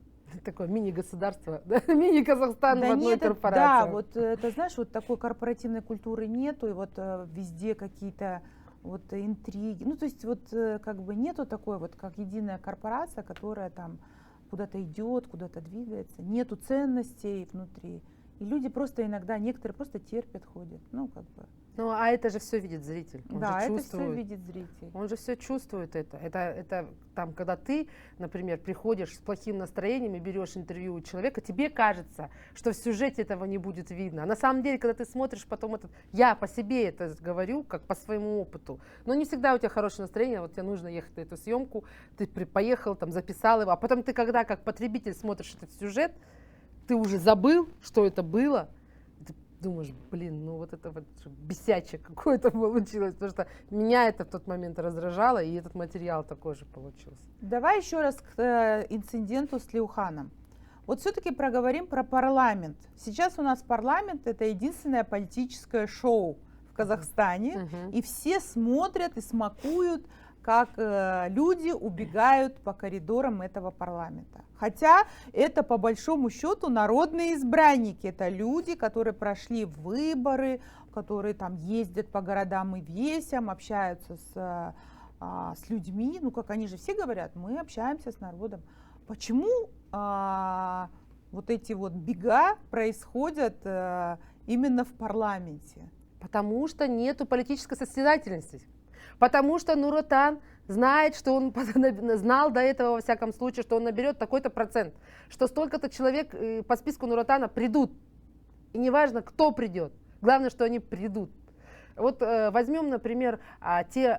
Speaker 2: Такое мини-государство, да? Мини-Казахстан в одной корпорации.
Speaker 1: Да, вот ты знаешь, вот такой корпоративной культуры нету, и вот везде какие-то вот интриги. Ну, то есть вот как бы нету такой вот, как единая корпорация, которая там куда-то идет, куда-то двигается. Нету ценностей внутри. И люди просто иногда, некоторые просто терпят, ходят. Ну, как бы.
Speaker 2: Ну, а это же все видит зритель. Он
Speaker 1: Да,
Speaker 2: же
Speaker 1: это
Speaker 2: чувствует.
Speaker 1: все видит зритель.
Speaker 2: Он же все чувствует это. Это там, когда ты, например, приходишь с плохим настроением и берешь интервью у человека, тебе кажется, что в сюжете этого не будет видно. А на самом деле, когда ты смотришь потом этот... Я по себе это говорю, как по своему опыту. Но не всегда у тебя хорошее настроение, вот тебе нужно ехать на эту съемку, ты поехал, там, записал его, а потом ты, когда как потребитель смотришь этот сюжет, ты уже забыл, что это было. Думаешь, блин, ну вот это вот бесячее какое-то получилось, потому что меня это в тот момент раздражало, и этот материал такой же получился.
Speaker 1: Давай еще раз к инциденту с Леуханом. Вот все-таки проговорим про парламент. Сейчас у нас парламент — это единственное политическое шоу в Казахстане, и все смотрят и смакуют, как люди убегают по коридорам этого парламента. Хотя это по большому счету народные избранники, это люди, которые прошли выборы, которые там ездят по городам и весям, общаются с людьми. Ну, как они же все говорят, мы общаемся с народом. Почему вот эти вот бега происходят именно в парламенте?
Speaker 2: Потому что нету политической состязательности. Потому что Нур-Отан знает, что он знал до этого, во всяком случае, что он наберет такой-то процент, что столько-то человек по списку Нур-Отана придут. И неважно, кто придет, главное, что они придут. Вот возьмем, например, те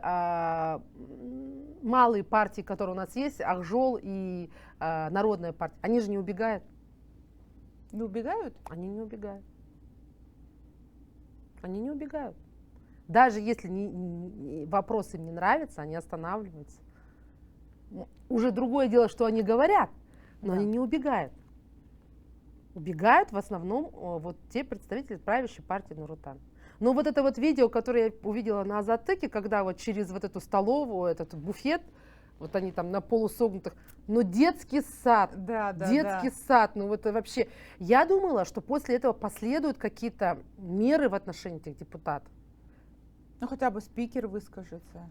Speaker 2: малые партии, которые у нас есть, Акжол и Народная партия. Они же не убегают.
Speaker 1: Не убегают?
Speaker 2: Они не убегают. Они не убегают. Даже если вопрос им не нравится, они останавливаются. Уже другое дело, что они говорят, но они не убегают. Убегают в основном вот те представители правящей партии Нур-Отан. Но вот это вот видео, которое я увидела на Азаттыке, когда вот через вот эту столовую, этот буфет, вот они там на полусогнутых, ну детский сад, детский сад, ну вот вообще. Я думала, что после этого последуют какие-то меры в отношении этих депутатов.
Speaker 1: Ну, хотя бы спикер выскажется.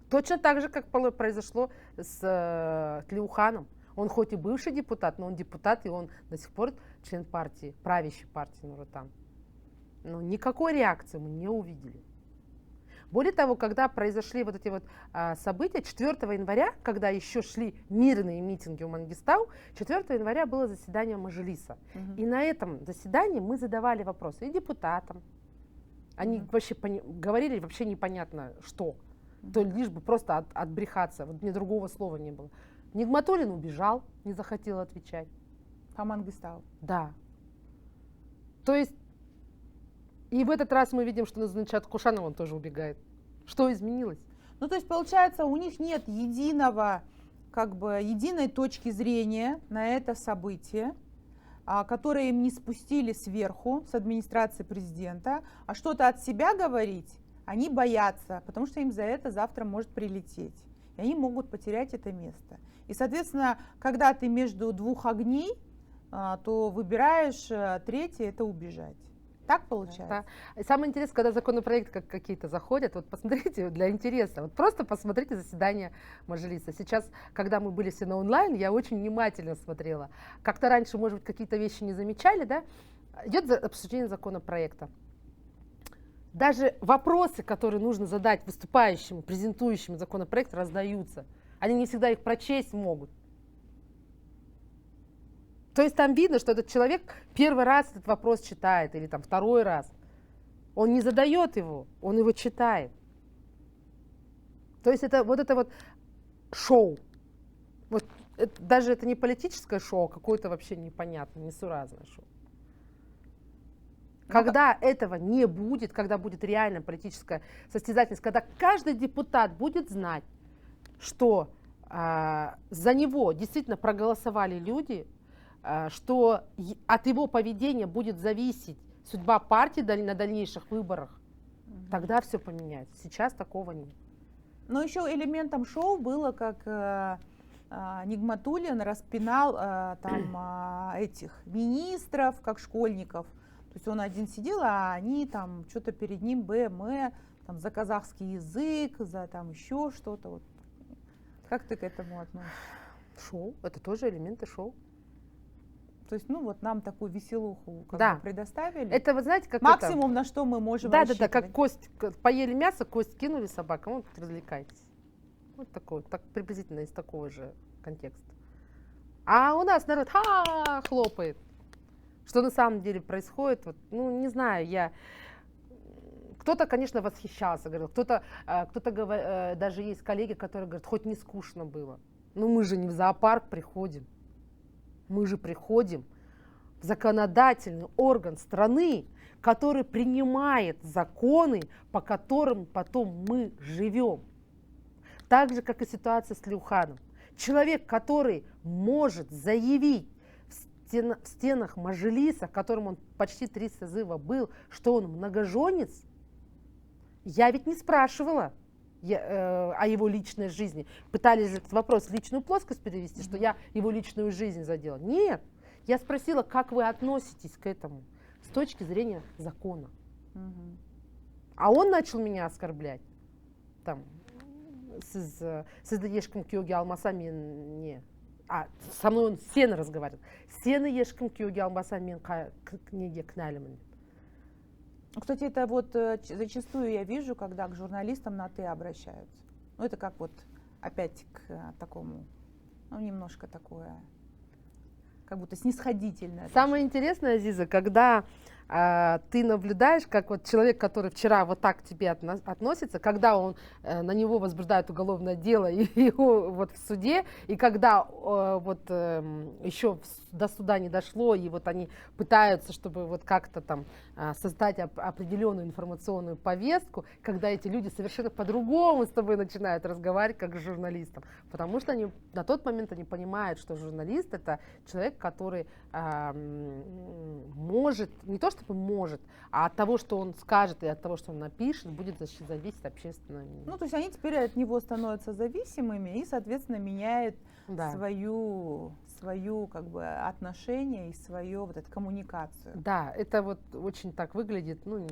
Speaker 2: Точно так же, как произошло с Тлеуханом. Он хоть и бывший депутат, но он депутат, и он до сих пор член партии, правящей партии Нур-Отан. Но никакой реакции мы не увидели. Более того, когда произошли вот эти вот события, 4 января, когда еще шли мирные митинги у Мангистау, 4 января было заседание Мажилиса. И на этом заседании мы задавали вопросы и депутатам. Они вообще говорили вообще непонятно что. То лишь бы просто отбрехаться. Вот мне другого слова не было. Нигматуллин убежал, не захотел отвечать.
Speaker 1: А Мангистау?
Speaker 2: Да. То есть, и в этот раз мы видим, что Назначат Кушанов, он тоже убегает. Что изменилось?
Speaker 1: Ну, то есть, получается, у них нет единой точки зрения на это событие, которые им не спустили сверху, с администрации президента, а что-то от себя говорить они боятся, потому что им за это завтра может прилететь. И они могут потерять это место. И, соответственно, когда ты между двух огней, то выбираешь третье — это убежать. Так получается?
Speaker 2: Да. Самое интересное, когда законопроекты какие-то заходят, вот посмотрите, для интереса, вот просто посмотрите заседание Мажилиса. Сейчас, когда мы были все на онлайн, я очень внимательно смотрела. Как-то раньше, может быть, какие-то вещи не замечали, да? Идет обсуждение законопроекта. Даже вопросы, которые нужно задать выступающему, презентующему законопроект, раздаются. Они не всегда их прочесть могут. То есть там видно, что этот человек первый раз этот вопрос читает или там второй раз. Он не задает его, он его читает. То есть это вот шоу. Вот даже это не политическое шоу, а какое-то вообще непонятное, несуразное шоу. Когда этого не будет, когда будет реально политическая состязательность, когда каждый депутат будет знать, что за него действительно проголосовали люди, что от его поведения будет зависеть судьба партии на дальнейших выборах, тогда все поменяется. Сейчас такого нет.
Speaker 1: Но еще элементом шоу было, как Нигматуллин распинал этих министров, как школьников. То есть он один сидел, а они там что-то перед ним там, за казахский язык, за там еще что-то. Вот. Как ты к этому относишься?
Speaker 2: Шоу, это тоже элементы шоу.
Speaker 1: То есть, ну вот нам такую веселуху
Speaker 2: да.
Speaker 1: предоставили.
Speaker 2: Это, вы знаете, как
Speaker 1: максимум, на что мы можем рассчитывать.
Speaker 2: Да, как кость, поели мясо, кость кинули собакам, вот развлекайтесь. Вот такой, так приблизительно из такого же контекста. А у нас народ хлопает. Что на самом деле происходит, вот, ну не знаю, кто-то, конечно, восхищался, говорил, кто-то даже есть коллеги, которые говорят, хоть не скучно было. Ну мы же не в зоопарк приходим. Мы же приходим в законодательный орган страны, который принимает законы, по которым потом мы живем. Так же, как и ситуация с Люханом. Человек, который может заявить в стенах Мажилиса, которым он почти 3 созыва был, что он многоженец, я ведь не спрашивала о его личной жизни. Пытались этот вопрос в личную плоскость перевести, что я его личную жизнь задела. Нет. Я спросила, как вы относитесь к этому с точки зрения закона. А он начал меня оскорблять. Там, siz ешкім күйеуге алмаса мен не. Со мной он сені разговаривает. Сені ешкім күйеуге алмаса мен неге кінәлімін.
Speaker 1: Кстати, это вот зачастую я вижу, когда к журналистам на «ты» обращаются. Ну, это как вот опять к такому, ну, немножко такое, как будто снисходительное.
Speaker 2: Самое интересное, Азиза, когда ты наблюдаешь, как вот человек, который вчера вот так к тебе относится, когда на него возбуждают уголовное дело и его вот в суде, и когда еще до суда не дошло, и вот они пытаются, чтобы вот как-то там создать определенную информационную повестку, когда эти люди совершенно по-другому с тобой начинают разговаривать, как с журналистом, потому что на тот момент они понимают, что журналист — это человек, который может, не то чтобы может, а от того, что он скажет и от того, что он напишет, будет зависеть общественное мнение.
Speaker 1: Ну, то есть они теперь от него становятся зависимыми и, соответственно, меняют свою как бы отношение и свою вот эту коммуникацию.
Speaker 2: Да, это вот очень так выглядит, ну,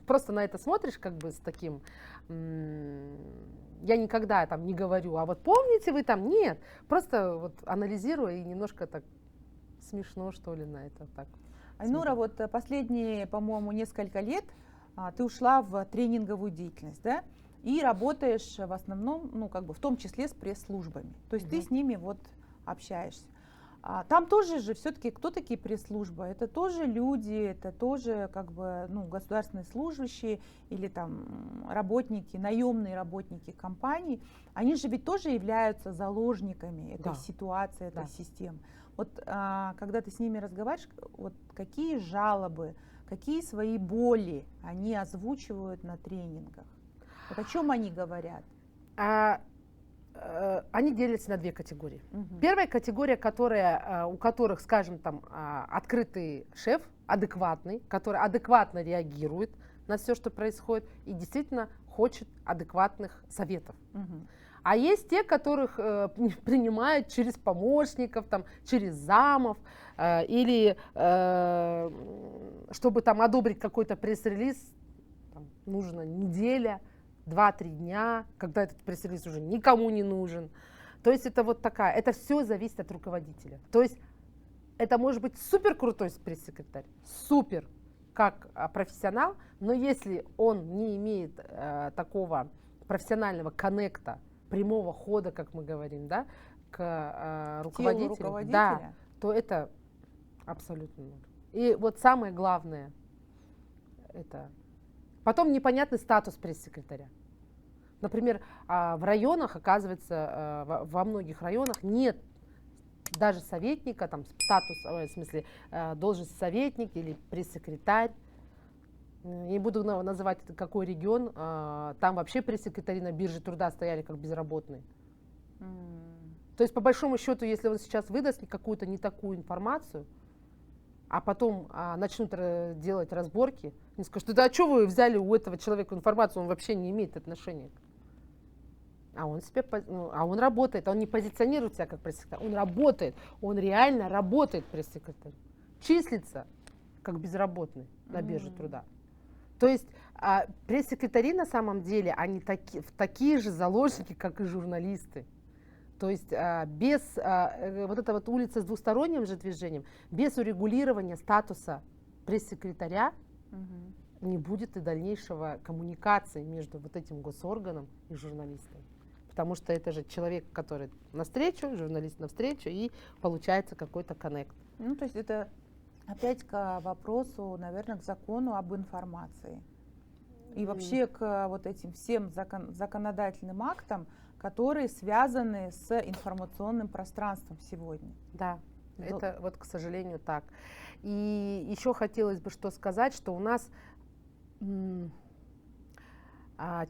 Speaker 2: просто на это смотришь как бы с таким, я никогда там не говорю, а вот помните вы там, нет, просто вот анализирую и немножко так смешно, что ли, на это так.
Speaker 1: Айнура, вот последние, по-моему, несколько лет ты ушла в тренинговую деятельность, да, и работаешь в основном, ну, как бы в том числе с пресс-службами, то есть ты с ними вот общаешься. Там тоже же все-таки кто такие пресс-службы? Это тоже люди, это тоже как бы, ну, государственные служащие или там работники, наемные работники компаний. Они же ведь тоже являются заложниками этой ситуации, этой системы. Вот когда ты с ними разговариваешь, вот какие жалобы, какие свои боли они озвучивают на тренингах? Вот о чем они говорят?
Speaker 2: Они делятся на 2 категории. Первая категория, у которых, скажем, там, открытый шеф, адекватный, который адекватно реагирует на все, что происходит, и действительно хочет адекватных советов. А есть те, которых принимают через помощников, там, через замов, или чтобы там одобрить какой-то пресс-релиз, там, нужна неделя, 2-3 дня, когда этот пресс-релиз уже никому не нужен. То есть это вот такая, это все зависит от руководителя. То есть это может быть супер крутой пресс-секретарь, супер, как профессионал, но если он не имеет такого профессионального коннекта прямого хода, как мы говорим, да, к
Speaker 1: Телу
Speaker 2: руководителю,
Speaker 1: руководителя.
Speaker 2: да, то это абсолютно ноль. И вот самое главное, это потом непонятный статус пресс-секретаря. Например, в районах, оказывается, во многих районах нет даже советника, там статус, в смысле, должность советник или пресс-секретарь. Не буду называть какой регион, там вообще пресс-секретари на бирже труда стояли как безработные. То есть, по большому счету, если он сейчас выдаст какую-то не такую информацию, а потом начнут делать разборки, они скажут, да а что вы взяли у этого человека информацию, он вообще не имеет отношения. А он работает, он не позиционирует себя как пресс-секретарь, он работает, он реально работает пресс-секретарь, числится как безработный на бирже труда. То есть пресс-секретари на самом деле, они такие же заложники, как и журналисты. То есть без вот эта вот улица с двусторонним же движением, без урегулирования статуса пресс-секретаря не будет и дальнейшего коммуникации между вот этим госорганом и журналистом. Потому что это же человек, который навстречу, журналист навстречу, и получается какой-то коннект.
Speaker 1: Ну, то есть это опять к вопросу, наверное, к закону об информации. И вообще к вот этим всем законодательным актам, которые связаны с информационным пространством сегодня.
Speaker 2: Да, это вот, к сожалению, так. И еще хотелось бы что сказать, что у нас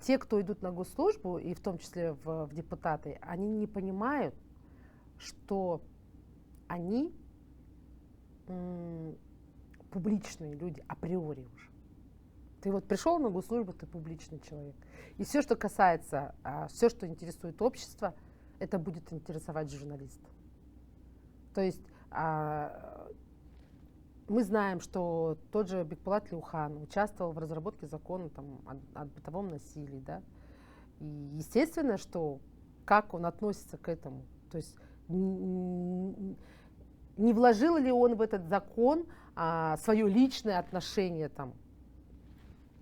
Speaker 2: те, кто идут на госслужбу, и в том числе в депутаты, они не понимают, что они публичные люди априори уже. Ты вот пришел на госслужбу, ты публичный человек. И все, что касается, все, что интересует общество, это будет интересовать журналиста. То есть мы знаем, что тот же Бекбулат Тілеухан участвовал в разработке закона о бытовом насилии, да? И естественно, что как он относится к этому, то есть не вложил ли он в этот закон свое личное отношение там,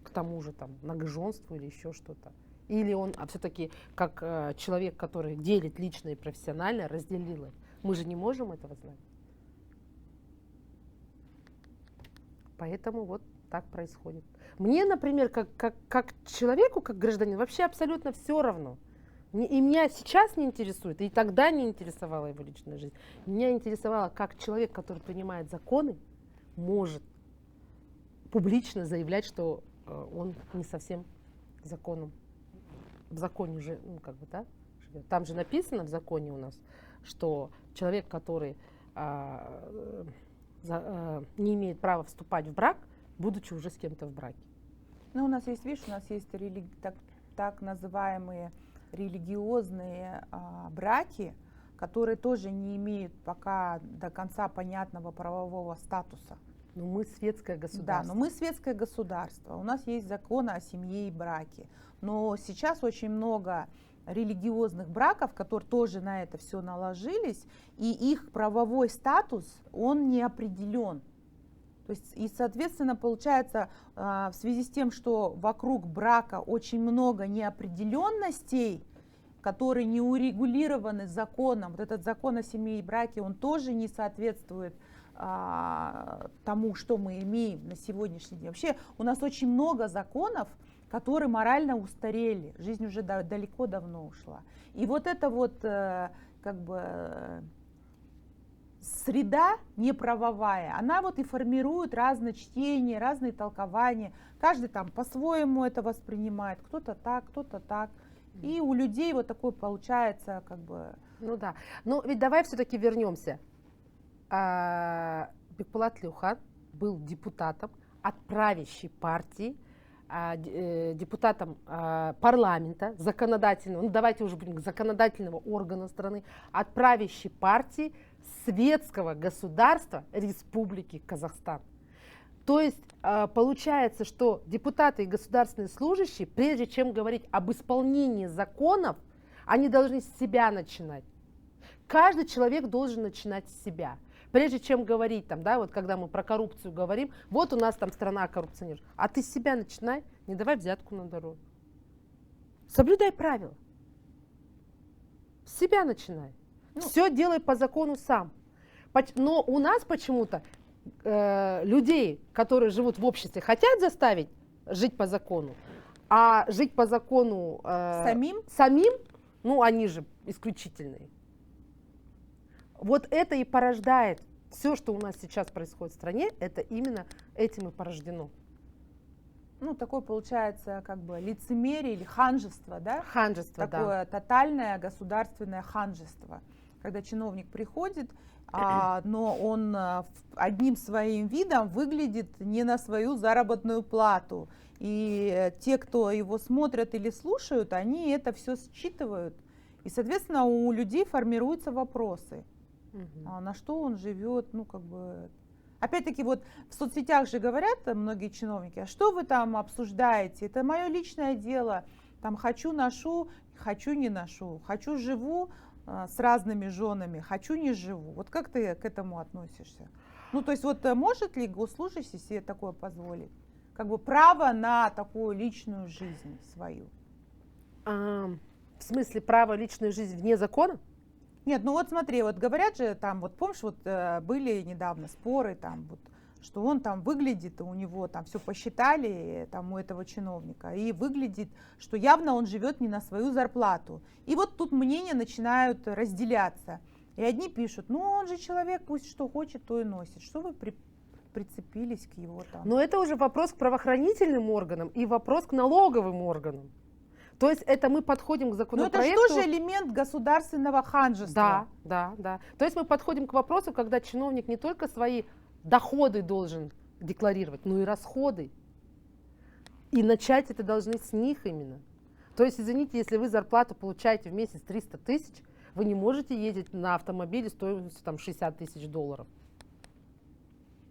Speaker 2: к тому же там, многоженству или еще что-то. Или он все-таки как человек, который делит личное и профессиональное, разделил их. Мы же не можем этого знать. Поэтому вот так происходит. Мне, например, как человеку, как гражданину, вообще абсолютно все равно. И меня сейчас не интересует, и тогда не интересовала его личная жизнь. Меня интересовало, как человек, который принимает законы, может публично заявлять, что он не совсем законом. В законе же, ну как бы, да, живет. Там же написано в законе у нас, что человек, который не имеет права вступать в брак, будучи уже с кем-то в браке.
Speaker 1: Ну, у нас есть, видишь, у нас есть так называемые религиозные браки, которые тоже не имеют пока до конца понятного правового статуса.
Speaker 2: Но мы светское государство.
Speaker 1: Да, но мы светское государство. У нас есть законы о семье и браке. Но сейчас очень много религиозных браков, которые тоже на это все наложились, и их правовой статус, он не определен. То есть, и, соответственно, получается, в связи с тем, что вокруг брака очень много неопределенностей, которые не урегулированы законом, вот этот закон о семье и браке, он тоже не соответствует тому, что мы имеем на сегодняшний день. Вообще у нас очень много законов, которые морально устарели, жизнь уже далеко давно ушла. И вот эта вот как бы среда неправовая, она вот и формирует разные чтения, разные толкования. Каждый там по-своему это воспринимает, кто-то так, кто-то так. И у людей вот такое получается как бы...
Speaker 2: Ну да, но ведь давай все-таки вернемся. Бекбулат Тілеухан был депутатом от правящей партии, депутатом парламента, законодательного, ну давайте уже будем законодательного органа страны, от правящей партии светского государства Республики Казахстан. То есть получается, что депутаты и государственные служащие, прежде чем говорить об исполнении законов, они должны с себя начинать. Каждый человек должен начинать с себя. Прежде чем говорить, там, да, вот когда мы про коррупцию говорим, вот у нас там страна коррупционеров, а ты с себя начинай, не давай взятку на дорогу. Соблюдай правила. С себя начинай.
Speaker 1: Ну,
Speaker 2: Все делай по закону сам. Но у нас почему-то людей, которые живут в обществе, хотят заставить жить по закону, а жить по закону самим, ну они же исключительные. Вот это и порождает все, что у нас сейчас происходит в стране, это именно этим и порождено.
Speaker 1: Ну, такое получается как бы лицемерие или ханжество, да?
Speaker 2: Ханжество,
Speaker 1: Такое тотальное государственное ханжество, когда чиновник приходит, но он одним своим видом выглядит не на свою заработную плату. И те, кто его смотрят или слушают, они это все считывают. И, соответственно, у людей формируются вопросы. На что он живет, ну, как бы... Опять-таки, вот в соцсетях же говорят многие чиновники, а что вы там обсуждаете? Это мое личное дело. Там хочу ношу, хочу не ношу. Хочу живу с разными женами, хочу не живу. Вот как ты к этому относишься? Ну, то есть, вот может ли госслужащий себе такое позволить? Как бы право на такую личную жизнь свою.
Speaker 2: В смысле, право личную жизнь вне закона?
Speaker 1: Нет, ну вот смотри, вот говорят же там, вот помнишь, вот были недавно споры там, вот, что он там выглядит, у него там все посчитали, там у этого чиновника, и выглядит, что явно он живет не на свою зарплату. И вот тут мнения начинают разделяться. И одни пишут, ну он же человек, пусть что хочет, то и носит. Что вы прицепились к его там?
Speaker 2: Но это уже вопрос к правоохранительным органам и вопрос к налоговым органам. То есть это мы подходим к законопроекту...
Speaker 1: Но это же тоже элемент государственного ханжества.
Speaker 2: Да. То есть мы подходим к вопросу, когда чиновник не только свои доходы должен декларировать, но и расходы. И начать это должны с них именно. То есть, извините, если вы зарплату получаете в месяц 300 тысяч, вы не можете ездить на автомобиле стоимостью там, 60 тысяч долларов.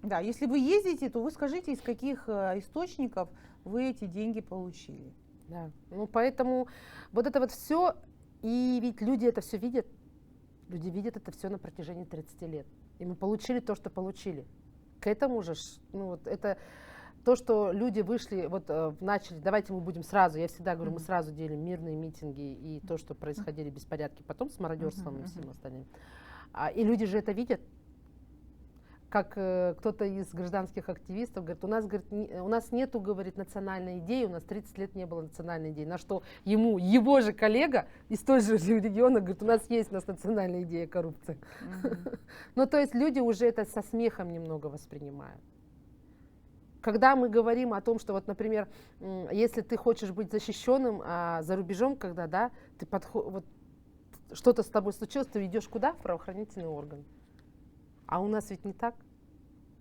Speaker 1: Да, если вы ездите, то вы скажите, из каких источников вы эти деньги получили.
Speaker 2: Да. Ну, поэтому вот это вот все, и ведь люди это все видят, люди видят это все на протяжении 30 лет. И мы получили то, что получили. К этому же, ну, вот это то, что люди вышли, вот начали, давайте мы будем сразу, я всегда говорю, мы сразу делим мирные митинги и то, что происходили беспорядки, потом с мародерством и всем остальным. И люди же это видят. Как кто-то из гражданских активистов говорит, у нас нету, говорит, национальной идеи, у нас 30 лет не было национальной идеи. На что его же коллега из той же региона говорит, у нас национальная идея коррупции. Ну, то есть люди уже это со смехом немного воспринимают. Когда мы говорим о том, что вот, например, если ты хочешь быть защищенным за рубежом, когда, да, вот, что-то с тобой случилось, ты идешь куда? В правоохранительный орган. А у нас ведь не так.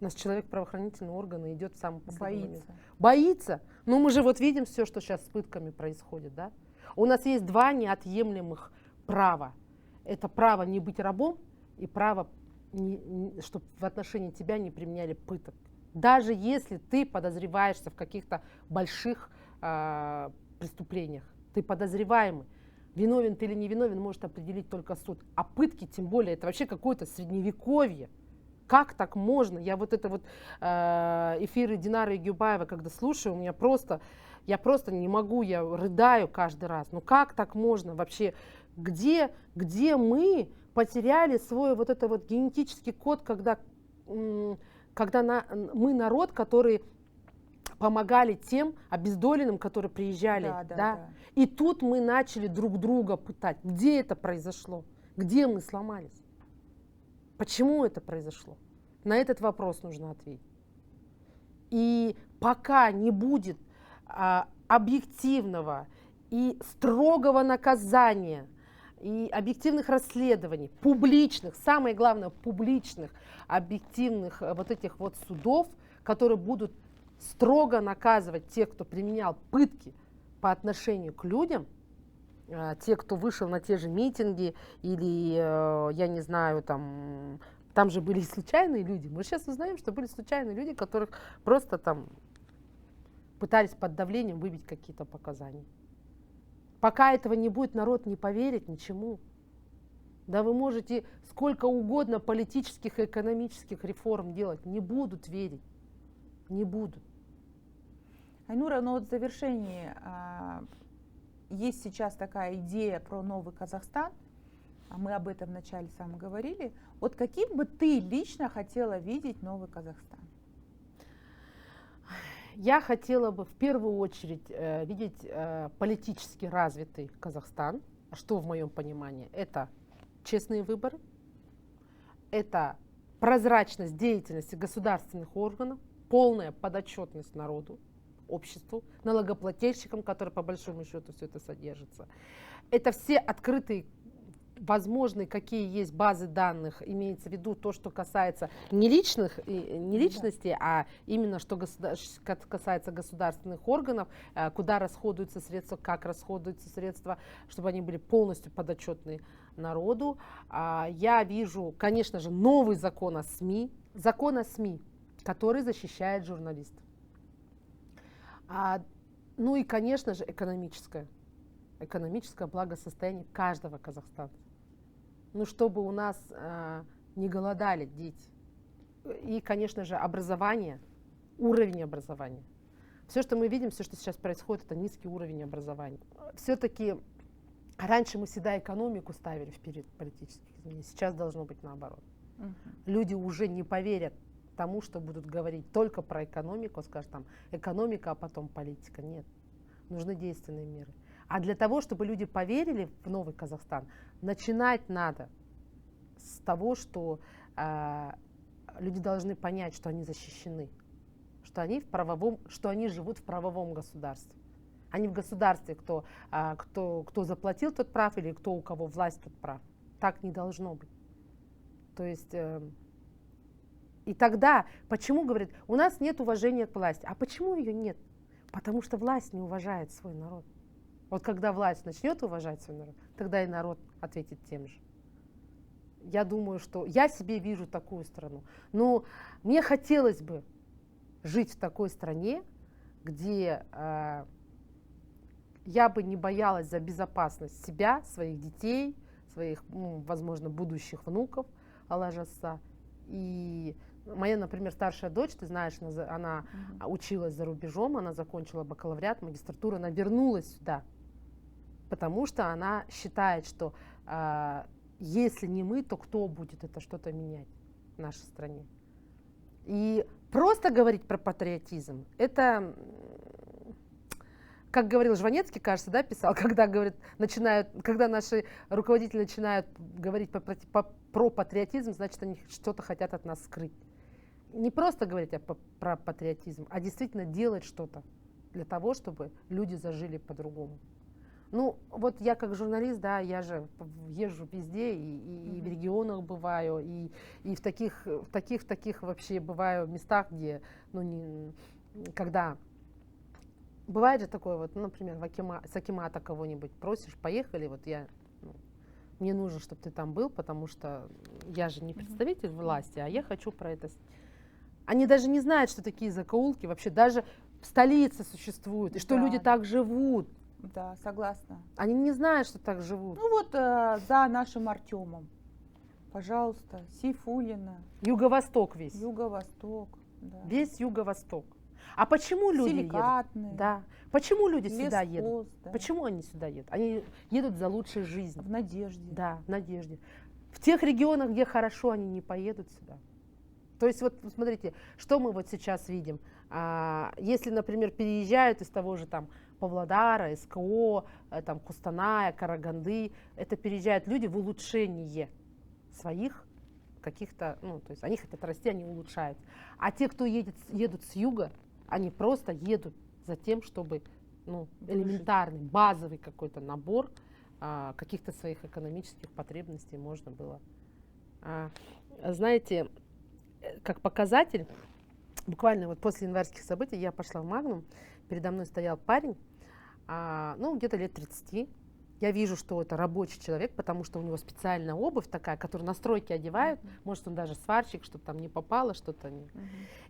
Speaker 2: У нас человек в правоохранительные органы идет в самый последний момент. Боится. Ну мы же вот видим все, что сейчас с пытками происходит, да? У нас есть два неотъемлемых права. Это право не быть рабом и право, чтобы в отношении тебя не применяли пыток. Даже если ты подозреваешься в каких-то больших преступлениях, ты подозреваемый. Виновен ты или не виновен, может определить только суд. А пытки, тем более, это вообще какое-то средневековье. Как так можно? Я вот это вот эфиры Динары Эгюбаевой, когда слушаю, я просто не могу, я рыдаю каждый раз. Ну как так можно вообще? Где мы потеряли свой вот это вот генетический код, когда мы народ, который помогали тем обездоленным, которые приезжали. Да. И тут мы начали друг друга пытать. Где это произошло? Где мы сломались? Почему это произошло? На этот вопрос нужно ответить. И пока не будет объективного и строгого наказания, и объективных расследований, публичных, самое главное, публичных, объективных вот этих вот судов, которые будут строго наказывать тех, кто применял пытки по отношению к людям, те, кто вышел на те же митинги, или, я не знаю, там же были случайные люди. Мы сейчас узнаем, что были случайные люди, которых просто там пытались под давлением выбить какие-то показания. Пока этого не будет, народ не поверит ничему. Да вы можете сколько угодно политических и экономических реформ делать, не будут верить. Не будут.
Speaker 1: Айнура, но вот в завершении есть сейчас такая идея про новый Казахстан. а мы об этом вначале с вами говорили, вот каким бы ты лично хотела видеть новый Казахстан?
Speaker 2: Я хотела бы в первую очередь видеть политически развитый Казахстан. Что в моем понимании? Это честные выборы, это прозрачность деятельности государственных органов, полная подотчетность народу, обществу, налогоплательщикам, которые по большому счету все это содержится. Это все открытые, возможные, какие есть базы данных, имеется в виду то, что касается не личности, а именно что касается государственных органов, куда расходуются средства, как расходуются средства, чтобы они были полностью подотчетны народу. Я вижу, конечно же, новый закон о СМИ, который защищает журналистов. Ну и, конечно же, экономическое благосостояние каждого казахстанца. Ну, чтобы у нас не голодали дети. И, конечно же, образование, уровень образования. Все, что мы видим, все, что сейчас происходит, это низкий уровень образования. Все-таки раньше мы всегда экономику ставили вперед политических изменений, сейчас должно быть наоборот. Люди уже не поверят тому, что будут говорить только про экономику, скажут там экономика, а потом политика. Нет, нужны действенные меры. А для того, чтобы люди поверили в новый Казахстан, начинать надо с того, что люди должны понять, что они защищены, что они живут в правовом государстве. А не в государстве, кто заплатил, тот прав, или кто у кого власть, тот прав. Так не должно быть. То есть, и тогда, почему, говорят, у нас нет уважения к власти? А почему ее нет? Потому что власть не уважает свой народ. Вот когда власть начнет уважать свой народ, тогда и народ ответит тем же. Я думаю, что я себе вижу такую страну. Но мне хотелось бы жить в такой стране, где я бы не боялась за безопасность себя, своих детей, своих, возможно, будущих внуков, Аллах-Жасса. И моя, например, старшая дочь, ты знаешь, она училась за рубежом, она закончила бакалавриат, магистратуру, она вернулась сюда, потому что она считает, что если не мы, то кто будет это что-то менять в нашей стране. И просто говорить про патриотизм, это, как говорил Жванецкий, кажется, да, писал, когда наши руководители начинают говорить про патриотизм, значит, они что-то хотят от нас скрыть. Не просто говорить про патриотизм, а действительно делать что-то для того, чтобы люди зажили по-другому. Ну, вот я как журналист, да, я же езжу везде, и в регионах бываю, и в таких вообще бываю местах, где, когда бывает же такое, вот, например, с акимата кого-нибудь просишь, поехали, вот мне нужно, чтобы ты там был, потому что я же не представитель власти, а я хочу про это. Они даже не знают, что такие закоулки вообще даже в столице существуют, и что люди так живут.
Speaker 1: Да, согласна.
Speaker 2: Они не знают, что так живут.
Speaker 1: Ну вот за нашим Артемом, пожалуйста, Сейфуллина.
Speaker 2: Юго-восток весь.
Speaker 1: Юго-восток, да.
Speaker 2: Весь юго-восток. А почему люди
Speaker 1: Силикатный,
Speaker 2: едут? Да. Почему люди сюда едут?
Speaker 1: лесхоз, да.
Speaker 2: Почему они сюда едут? Они едут за лучшей жизнью.
Speaker 1: В надежде.
Speaker 2: Да, в надежде. В тех регионах, где хорошо, они не поедут сюда. То есть вот смотрите, что мы вот сейчас видим. Если, например, переезжают из того же там Павлодара, СКО, там, Кустаная, Караганды, это переезжают люди в улучшение своих каких-то, то есть они хотят расти, они улучшают. А те, кто едут с юга, они просто едут за тем, чтобы элементарный, базовый какой-то набор каких-то своих экономических потребностей можно было. Знаете, как показатель, буквально вот после январских событий я пошла в Магнум, передо мной стоял парень, где-то лет 30. Я вижу, что это рабочий человек, потому что у него специальная обувь такая, которую на стройке одевают, может, он даже сварщик, чтобы там не попало что-то.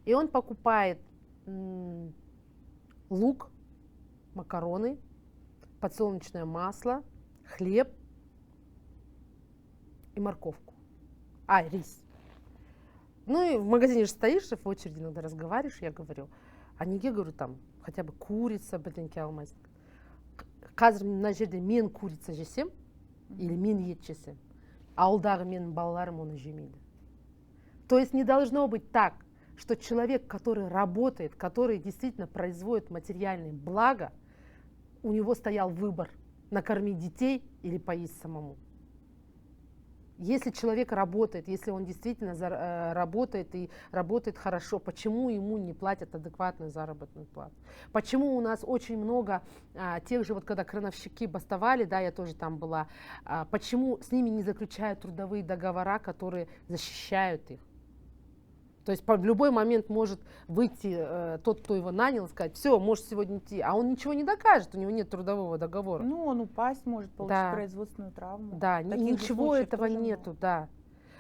Speaker 2: И он покупает лук, макароны, подсолнечное масло, хлеб и морковку. Рис. И в магазине же стоишь, в очереди иногда разговариваешь, я говорю, неге, говорю, там хотя бы курица бірдеңке алмайсың. Қазір мына жерде мен курица жесем, или мен ет жесем, ауылдағы менің балаларым оны жемейді. То есть не должно быть так, что человек, который работает, который действительно производит материальные блага, у него стоял выбор накормить детей или поесть самому. Если человек работает, если он действительно работает и работает хорошо, почему ему не платят адекватную заработную плату? Почему у нас очень много тех же, вот когда крановщики бастовали, да, я тоже там была, почему с ними не заключают трудовые договора, которые защищают их? То есть в любой момент может выйти тот, кто его нанял, и сказать: все, можешь сегодня идти, а он ничего не докажет, у него нет трудового договора.
Speaker 1: Ну, он упасть может, получить
Speaker 2: Да.
Speaker 1: производственную травму.
Speaker 2: Да,
Speaker 1: Таких же
Speaker 2: ничего
Speaker 1: случаев
Speaker 2: этого
Speaker 1: тоже
Speaker 2: нету,
Speaker 1: много.
Speaker 2: да.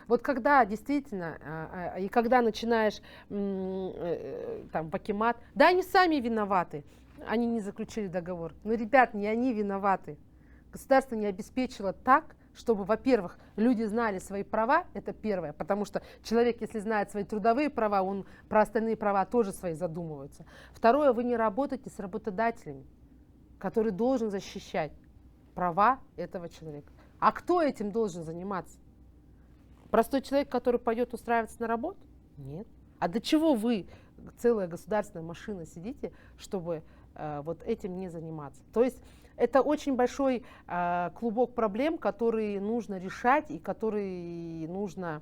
Speaker 2: Вот когда действительно, и когда начинаешь там в акимат, да, они сами виноваты, они не заключили договор. Но, ребят, не они виноваты. Государство не обеспечило так, чтобы, во-первых, люди знали свои права, это первое, потому что человек, если знает свои трудовые права, он про остальные права тоже свои задумывается. Второе, вы не работаете с работодателями, который должен защищать права этого человека. А кто этим должен заниматься? Простой человек, который пойдет устраиваться на работу? Нет. А до чего вы, целая государственная машина, сидите, чтобы вот этим не заниматься? То есть это очень большой клубок проблем, которые нужно решать и которые нужно,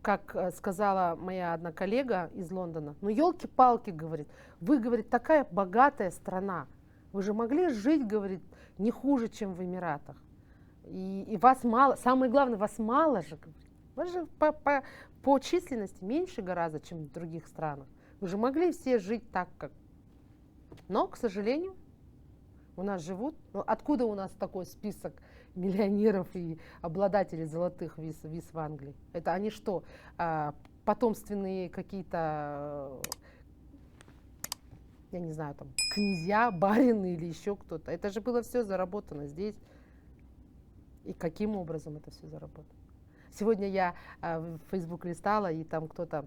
Speaker 2: как сказала моя одна коллега из Лондона, ну елки-палки, говорит, вы, говорит, такая богатая страна, вы же могли жить, говорит, не хуже, чем в Эмиратах. И вас мало, самое главное, вас мало же, говорит. Вас же по численности меньше гораздо, чем в других странах. Вы же могли все жить так, как... Но, к сожалению, у нас живут. Ну, откуда у нас такой список миллионеров и обладателей золотых виз в Англии? Это они что, потомственные какие-то, я не знаю, там, князья, барины или еще кто-то? Это же было все заработано здесь. И каким образом это все заработано? Сегодня я в Facebook листала, и там кто-то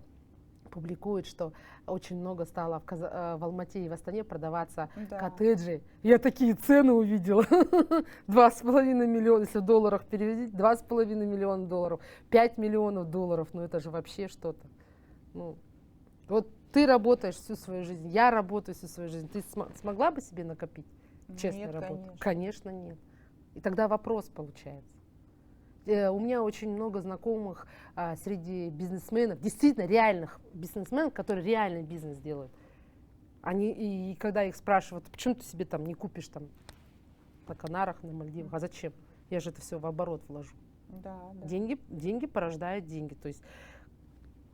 Speaker 2: публикует, что очень много стало в Алмате и в Астане продаваться коттеджи. Я такие цены увидела. 2,5 миллиона, если в долларах перевести, 2,5 миллиона долларов, 5 миллионов долларов, ну это же вообще что-то. Ну, вот ты работаешь всю свою жизнь, я работаю всю свою жизнь. Ты смогла бы себе накопить честную работу?
Speaker 1: Конечно.
Speaker 2: Конечно, нет. И тогда вопрос получается. У меня очень много знакомых среди бизнесменов, действительно реальных бизнесменов, которые реальный бизнес делают. И когда их спрашивают: почему ты себе там не купишь там на Канарах, на Мальдивах, а зачем? Я же это все в оборот вложу.
Speaker 1: Да, да.
Speaker 2: Деньги порождают деньги. То есть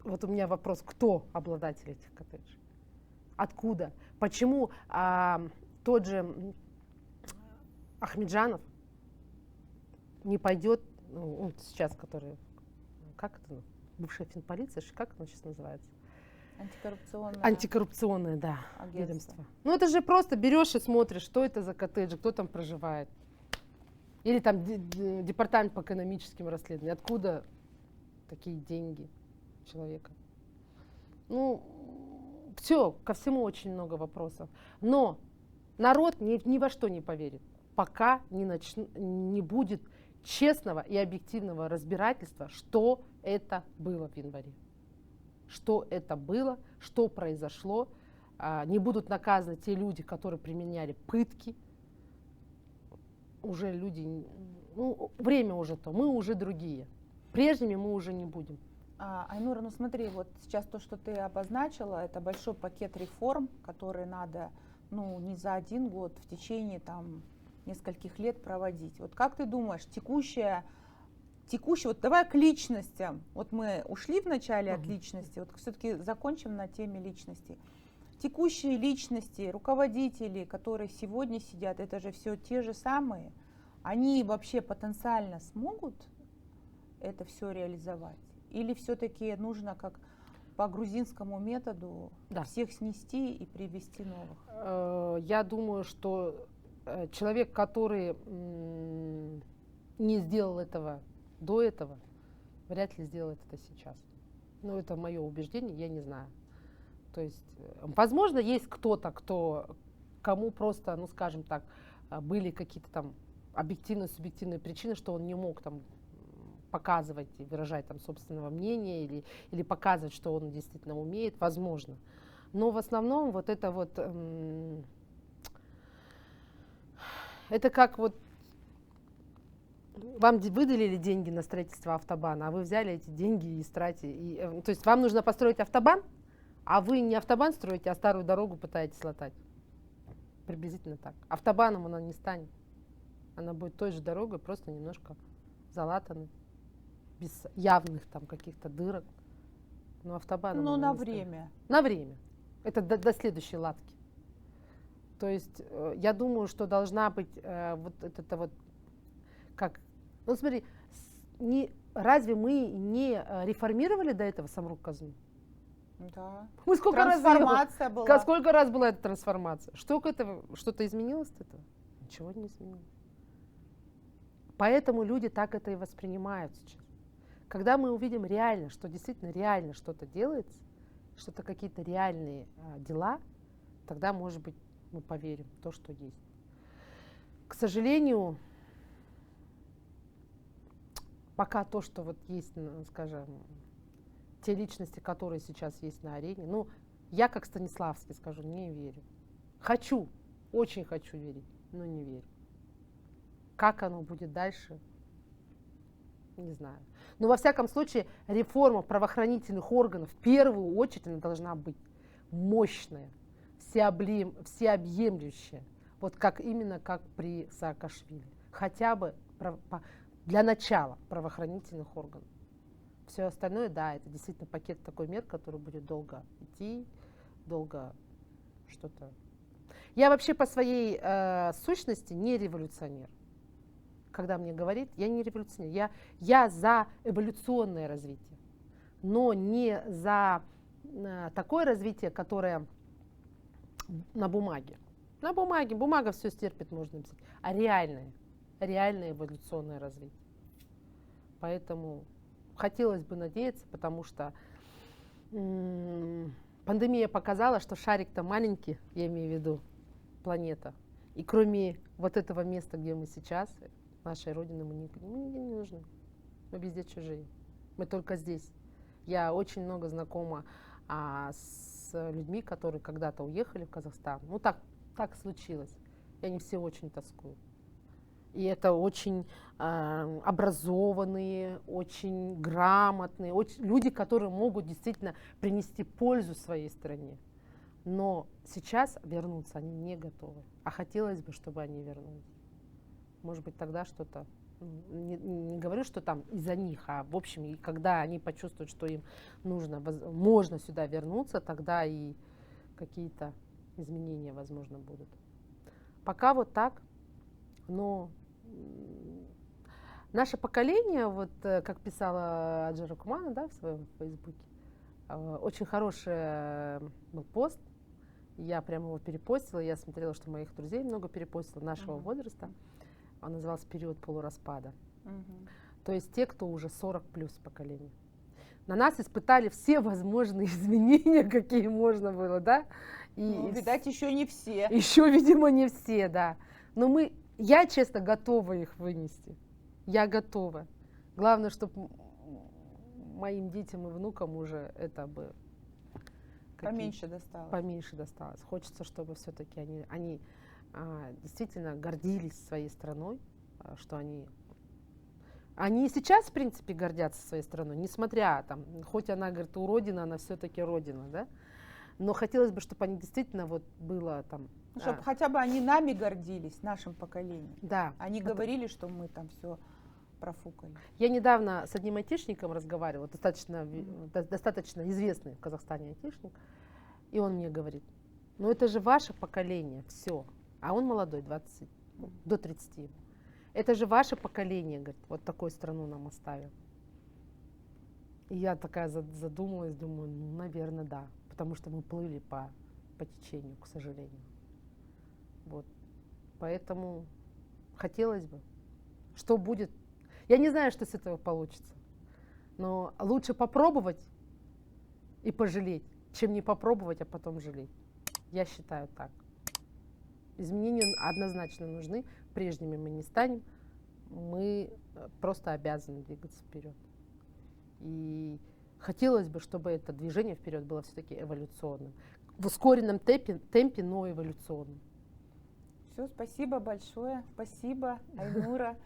Speaker 2: вот у меня вопрос: кто обладатель этих коттеджей? Откуда? Почему тот же Ахмеджанов не пойдет, ну, он сейчас, который, как это, бывшая финполиция, как она сейчас называется? Антикоррупционное, да, ведомство. Ну это же просто берешь и смотришь, что это за коттеджи, кто там проживает. Или там департамент по экономическим расследованиям. Откуда такие деньги человека? Ну, все, ко всему очень много вопросов. Но народ ни во что не поверит, пока не будет честного и объективного разбирательства, что это было в январе. Что это было, что произошло. Не будут наказаны те люди, которые применяли пытки. Уже люди, ну, время уже то, мы уже другие. Прежними мы уже не будем.
Speaker 1: Айнура, ну смотри, вот сейчас то, что ты обозначила, это большой пакет реформ, которые надо, ну, не за один год, в течение там нескольких лет проводить. Вот как ты думаешь, текущая, вот давай к личностям. Вот мы ушли вначале от личности, вот все-таки закончим на теме личности. Текущие личности, руководители, которые сегодня сидят, это же все те же самые. Они вообще потенциально смогут это все реализовать? Или все-таки нужно, как по грузинскому методу, всех снести и привести новых?
Speaker 2: Я думаю, что человек, который не сделал этого до этого, вряд ли сделает это сейчас. Но это мое убеждение, я не знаю. То есть, возможно, есть кто-то, кому просто, ну скажем так, были какие-то там объективные, субъективные причины, что он не мог там показывать и выражать там собственного мнения или показывать, что он действительно умеет, возможно. Но в основном вот это вот, это как вот вам выделили деньги на строительство автобана, а вы взяли эти деньги и истратили. То есть вам нужно построить автобан, а вы не автобан строите, а старую дорогу пытаетесь латать. Приблизительно так. Автобаном она не станет. Она будет той же дорогой, просто немножко залатанной, без явных там каких-то дырок. Но автобаном
Speaker 1: Ну,
Speaker 2: она
Speaker 1: на
Speaker 2: не станет.
Speaker 1: время.
Speaker 2: На время. Это до следующей латки. То есть я думаю, что должна быть вот это вот как... Ну смотри, разве мы не реформировали до этого Самрук-Казну?
Speaker 1: Да.
Speaker 2: Мы сколько раз
Speaker 1: Трансформация была.
Speaker 2: Сколько раз была эта трансформация? Что-то изменилось от этого? Ничего не изменилось. Поэтому люди так это и воспринимают сейчас. Когда мы увидим реально, что действительно реально что-то делается, что-то какие-то реальные дела, тогда, может быть, мы поверим в то, что есть. К сожалению, пока то, что вот есть, скажем, те личности, которые сейчас есть на арене, ну, я как Станиславский скажу, не верю. Хочу, очень хочу верить, но не верю. Как оно будет дальше, не знаю. Но во всяком случае реформа правоохранительных органов в первую очередь она должна быть мощная, всеобъемлющая. Вот как именно как при Саакашвили. Хотя бы для начала правоохранительных органов. Все остальное, да, это действительно пакет такой мер, который будет долго идти, долго что-то. Я вообще по своей сущности не революционер. Когда мне говорит, я не революционер, я за эволюционное развитие, но не за такое развитие, которое на бумаге. На бумаге, бумага все стерпит, можно написать, а реальное эволюционное развитие. Поэтому хотелось бы надеяться, потому что пандемия показала, что шарик-то маленький, я имею в виду планета, и кроме вот этого места, где мы сейчас, нашей Родины, мы нигде не нужны. Мы везде чужие. Мы только здесь. Я очень много знакома с людьми, которые когда-то уехали в Казахстан. Ну так случилось. И они все очень тоскуют. И это очень образованные, очень грамотные, люди, которые могут действительно принести пользу своей стране. Но сейчас вернуться они не готовы. А хотелось бы, чтобы они вернулись. Может быть, тогда что-то, не говорю, что там из-за них, а в общем, и когда они почувствуют, что им можно сюда вернуться, тогда и какие-то изменения, возможно, будут. Пока вот так, но наше поколение, вот как писала Аджара Кумана, да, в своем фейсбуке, очень хороший был пост, я прямо его перепостила, я смотрела, что моих друзей много перепостило нашего возраста. Он назывался «Период полураспада». То есть те, кто уже 40 плюс поколение. На нас испытали все возможные изменения, какие можно было, да?
Speaker 1: Видать, еще не все.
Speaker 2: Еще, видимо, не все, да. Но я, честно, готова их вынести. Я готова. Главное, чтобы моим детям и внукам уже это бы
Speaker 1: поменьше досталось.
Speaker 2: Поменьше досталось. Хочется, чтобы все-таки они действительно гордились своей страной, что они и сейчас, в принципе, гордятся своей страной, несмотря там, хоть она говорит, уродина, она все-таки родина, да, но хотелось бы, чтобы они действительно вот было там...
Speaker 1: Чтобы хотя бы они нами гордились, нашим поколением.
Speaker 2: Да.
Speaker 1: Они говорили, что мы там все профукали.
Speaker 2: Я недавно с одним айтишником разговаривала, достаточно известный в Казахстане айтишник, и он мне говорит, ну это же ваше поколение, все. А он молодой, до 30. Это же ваше поколение, говорит, вот такую страну нам оставил. И я такая задумалась, думаю, ну, наверное, да. Потому что мы плыли по течению, к сожалению. Вот. Поэтому хотелось бы. Что будет? Я не знаю, что с этого получится. Но лучше попробовать и пожалеть, чем не попробовать, а потом жалеть. Я считаю так. Изменения однозначно нужны, прежними мы не станем, мы просто обязаны двигаться вперед. И хотелось бы, чтобы это движение вперед было все-таки эволюционным. В ускоренном темпе, но эволюционным.
Speaker 1: Все, спасибо большое. Спасибо, Айнура.